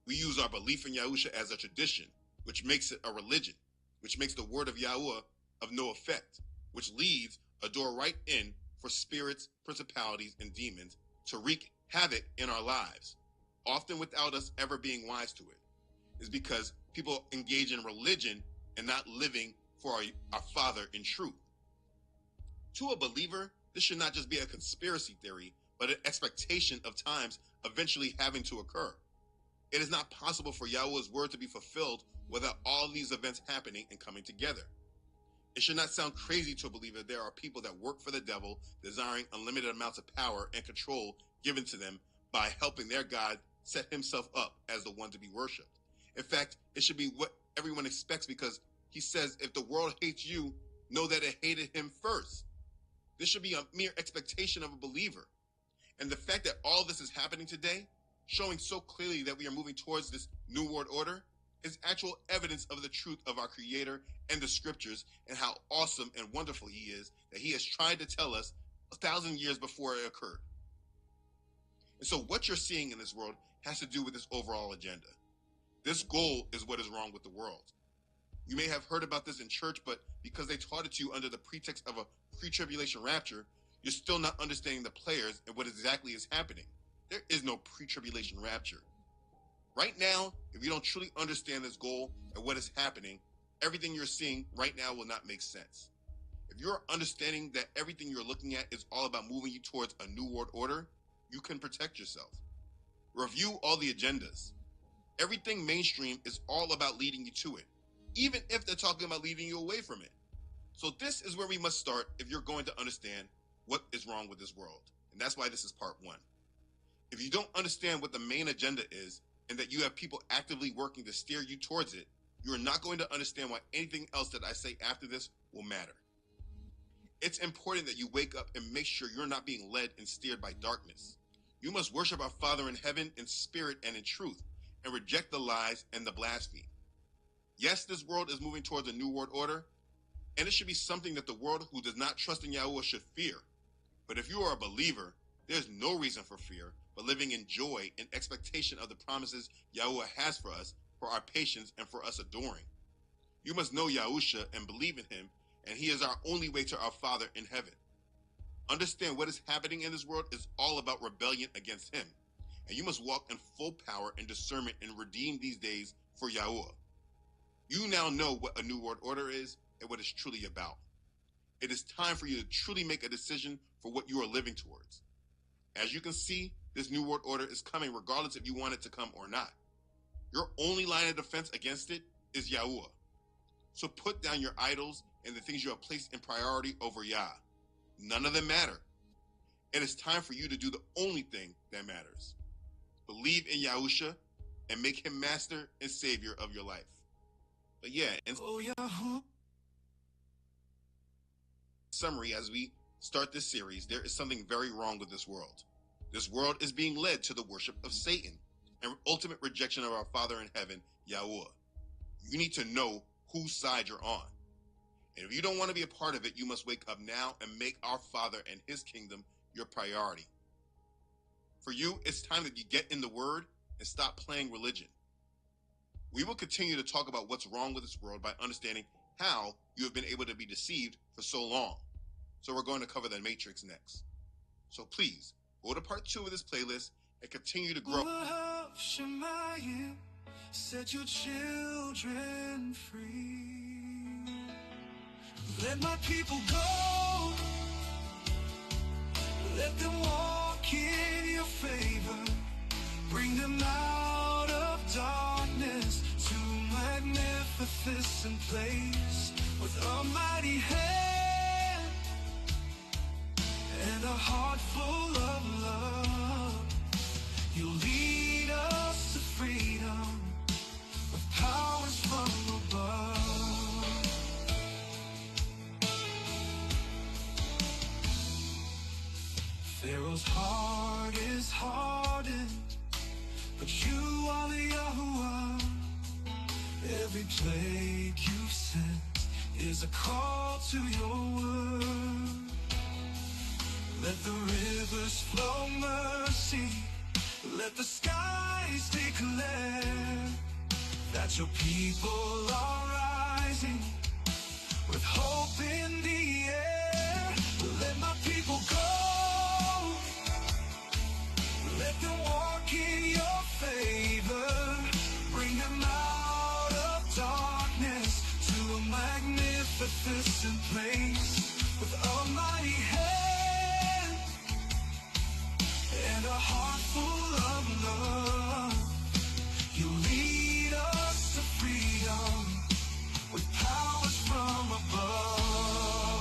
We use our belief in YaHuSHA as a tradition, which makes it a religion, which makes the word of YaHuAH of no effect, which leads a door right in for spirits, principalities, and demons to wreak havoc in our lives, often without us ever being wise to it. Is because people engage in religion and not living for our Father in truth. To a believer, this should not just be a conspiracy theory, but an expectation of times eventually having to occur. It is not possible for YaHuAH's word to be fulfilled without all these events happening and coming together. It should not sound crazy to a believer there are people that work for the devil, desiring unlimited amounts of power and control given to them by helping their God set himself up as the one to be worshipped. In fact, it should be what everyone expects, because he says, if the world hates you, know that it hated him first. This should be a mere expectation of a believer. And the fact that all this is happening today, showing so clearly that we are moving towards this new world order, is actual evidence of the truth of our Creator and the scriptures, and how awesome and wonderful he is, that he has tried to tell us 1,000 years before it occurred. And so what you're seeing in this world has to do with this overall agenda. This goal is what is wrong with the world. You may have heard about this in church, but because they taught it to you under the pretext of a pre-tribulation rapture, you're still not understanding the players and what exactly is happening. There is no pre-tribulation rapture. Right now, if you don't truly understand this goal and what is happening, everything you're seeing right now will not make sense. If you're understanding that everything you're looking at is all about moving you towards a new world order, you can protect yourself. Review all the agendas. Everything mainstream is all about leading you to it, even if they're talking about leading you away from it. So this is where we must start if you're going to understand what is wrong with this world. And that's why this is part one. If you don't understand what the main agenda is, and that you have people actively working to steer you towards it, you are not going to understand why anything else that I say after this will matter. It's important that you wake up and make sure you're not being led and steered by darkness. You must worship our Father in heaven in spirit and in truth, and reject the lies and the blasphemy. Yes, this world is moving towards a new world order, and it should be something that the world who does not trust in YaHuAH should fear. But if you are a believer, there's no reason for fear, but living in joy and expectation of the promises YaHuAH has for us, for our patience, and for us adoring. You must know YaHuSHA and believe in him, and he is our only way to our Father in heaven. Understand what is happening in this world is all about rebellion against him, and you must walk in full power and discernment and redeem these days for YaHuAH. You now know what a new world order is and what it's truly about. It is time for you to truly make a decision for what you are living towards. As you can see, this new world order is coming regardless if you want it to come or not. Your only line of defense against it is YaHuAH. So put down your idols and the things you have placed in priority over Yah. None of them matter. It is time for you to do the only thing that matters. Believe in YaHuSHA and make him master and savior of your life. But yeah, in summary, as we start this series, there is something very wrong with this world. This world is being led to the worship of Satan and ultimate rejection of our Father in heaven, YaHuAH. You need to know whose side you're on. And if you don't want to be a part of it, you must wake up now and make our Father and his kingdom your priority. For you, it's time that you get in the Word and stop playing religion. We will continue to talk about what's wrong with this world by understanding how you have been able to be deceived for so long. So we're going to cover the Matrix next. So please, go to part 2 of this playlist and continue to grow. Set your children free. Let my people go. Let them walk in your favor. Bring them out of darkness to magnificent place with a mighty hand and a heart full of love. You'll lead us to freedom with powers from above. Pharaoh's heart is hardened, but you are the YaHuAH. Every plague you've sent is a call to your word. Let the rivers flow mercy. Let the skies declare that your people are rising with hope in the air. Let my people go. Let them walk in your favor. Bring them out of darkness to a magnificent place with a mighty hand and a heart full of love. You lead us to freedom with powers from above.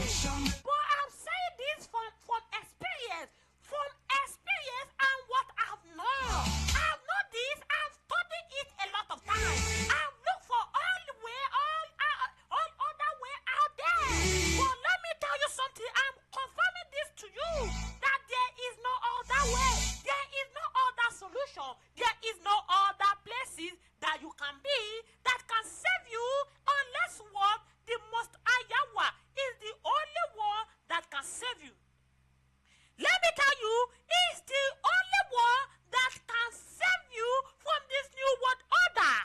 But I'm saying this from experience. From experience and what I've known. I've known this. I've studied it a lot of times. I've looked for all other way out there. But let me tell you something. I'm confirming this to you that there is no other way. There is no other solution. There is no other places that you can be that can save you unless what the most YaHuAH is the only one that can save you. Let me tell you, it's the only one that can save you from this new world order.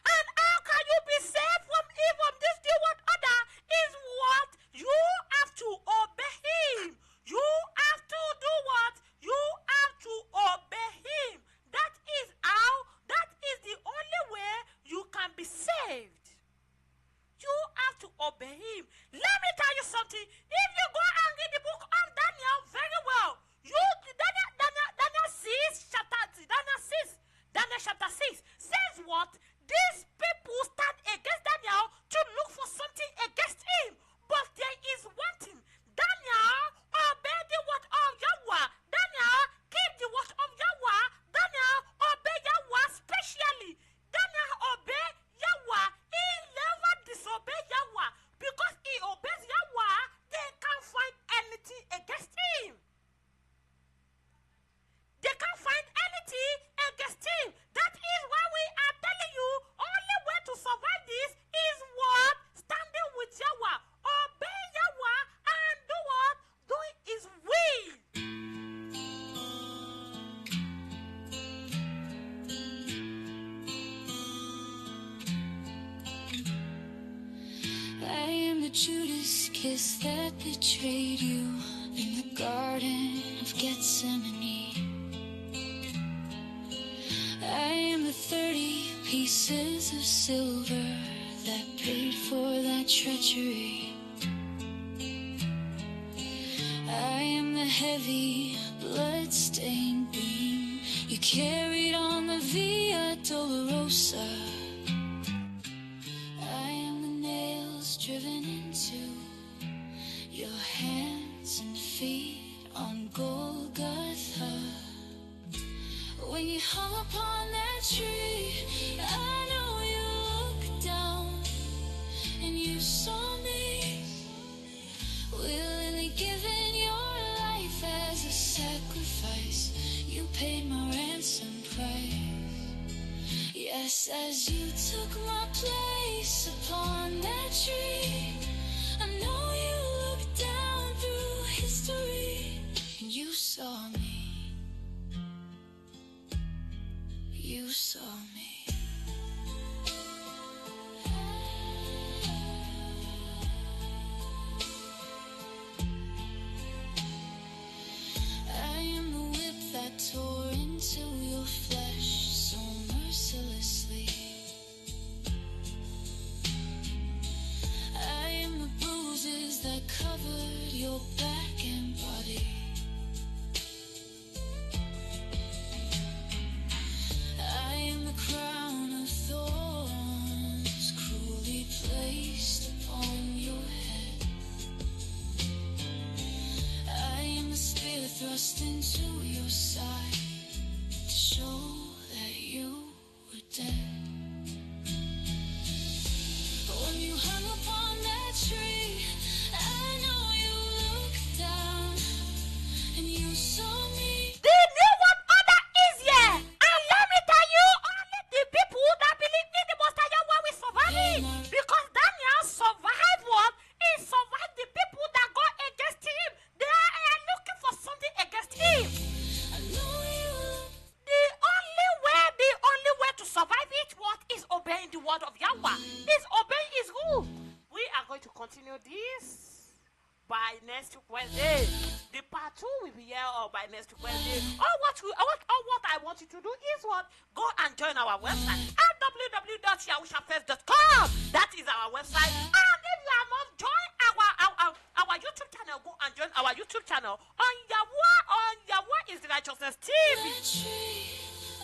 And how can you be saved from this new world order? Is what you have to obey him. You have to do what? You have to obey him. That is the only way you can be saved. You have to obey him. Let me tell you something. If you go and read the book of Daniel very well, Daniel chapter 6 says what? These people stand against Daniel to look for something against him. But there is one thing. Daniel obeyed the word of YaHuAH. Daniel keep the word of YaHuAH. Daniel obeyed YaHuAH specially. Daniel obeyed YaHuAH. He never disobeyed YaHuAH. Because he obeys YaHuAH, they can't find anything against him. They can't find anything against him. That is why we are telling you, only way to survive this is what? Standing with YaHuAH. Obey YaHuAH and do what? Doing his will. I am the Judas kiss that betrayed you in the Garden of Gethsemane. I am the 30 pieces of silver that paid for that treachery. I am the heavy blood-stained beam you carried on the Via Dolorosa. I am the nails driven into your hands and feet on Golgotha. When you hung upon that tree, I know you looked down and you saw me, willingly giving your life as a sacrifice. You paid my ransom price. Yes, as you took my place upon that tree, I know you looked down through history and you saw me. You saw me. I am the whip that tore into your flesh so mercilessly. I am the bruises that covered your back and body. I am the crown of thorns cruelly placed upon your head. I am the spear thrust into your side to show that you were dead. When you hung upon that tree, I know you looked down and you saw me. The new world order is here. And let me tell you, only the people that believe in the Most High YaHuAH will survive it. Because Daniel survived what? He survived the people that go against him. They are looking for something against him. I know you looked. The only way to survive it, what? Is obeying the word of YaHuAH. Is obeying his rule. We are going to continue this by next Wednesday. The part 2 will be here by next Wednesday. All what I want you to do is what? Go and join our website at www.YaHuShaFest.com. That is our website. And if you have not joined our YouTube channel, go and join our YouTube channel on YaHuAH is the Righteousness TV.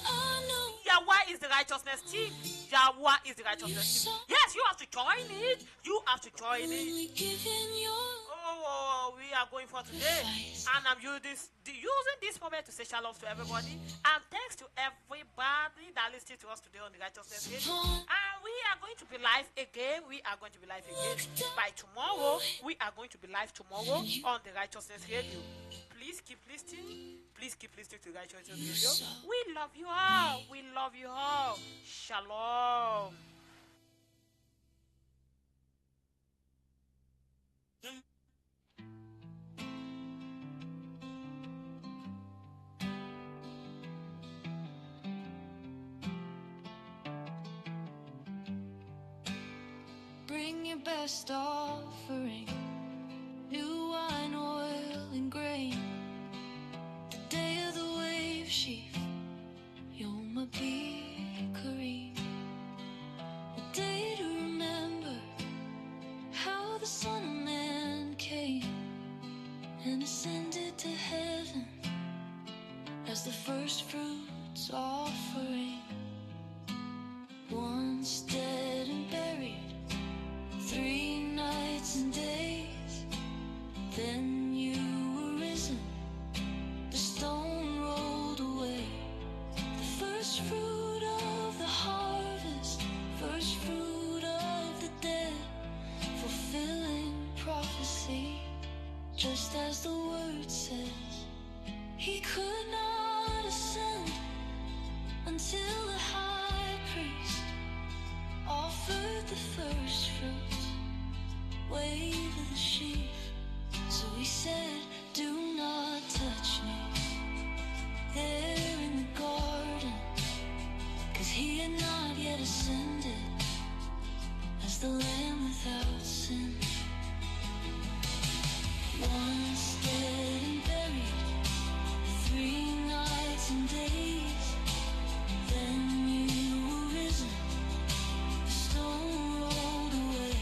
I know. YaHuAH is the Righteousness TV. YaHuAH YaHuAH is the righteousness. Yes, you have to join it. You have to join it. Only giving your We are going for today, and I'm using this moment to say shalom to everybody, and thanks to everybody that listened to us today on the Righteousness Radio. And we are going to be live again. By tomorrow. We are going to be live tomorrow on the Righteousness Radio. Please keep listening. Please keep listening to the Righteousness Radio. We love you all. We love you all. Shalom. bring your best offering, new wine, oil, and grain. The day of the wave sheaf, Yom Kareem. A day to remember how the Son of Man came and ascended to heaven as the first fruits offering. Once dead and buried, 3 nights and days, then you were risen, the stone rolled away. The first fruit of the harvest, first fruit of the dead, fulfilling prophecy, just as the word says. He could not ascend until the high priest offered the first fruits, wave of the sheaf. So he said, do not touch me there in the garden, 'cause he had not yet ascended as the Lamb without sin. Once dead and buried, 3 nights and days, then you were risen, the stone rolled away.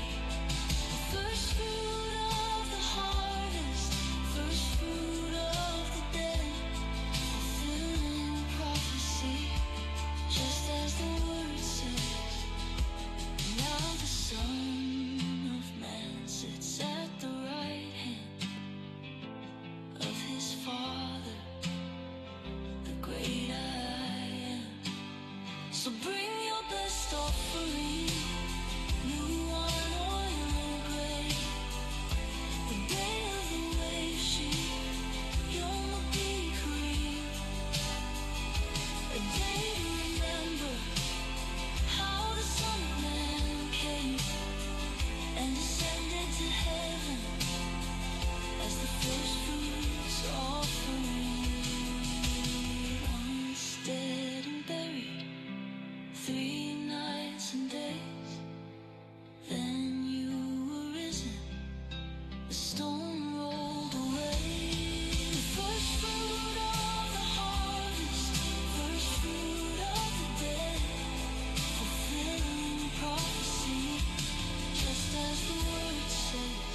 The first fruit of the harvest, first fruit of the dead, fulfilling prophecy, just as the word says. Now the Son of Man sits at the right hand of his Father, the great I am. So bring your best offering, new wine, oil, and grain. The day of the wave sheaf, Yom Kareem. A day to remember how the Son of Man came and ascended to heaven as the first fruits offering. Once dead and buried, 3 nights and days, then you were risen, the stone rolled away. The first fruit of the harvest, first fruit of the dead, fulfilling prophecy, just as the word says.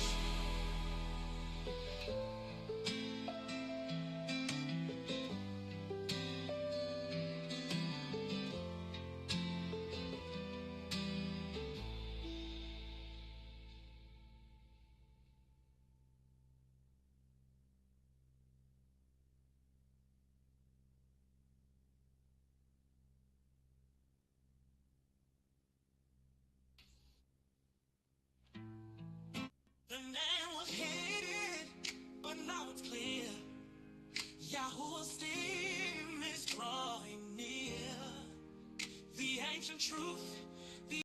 The man was hated, but now it's clear. YaHuAH's name is drawing near. The ancient truth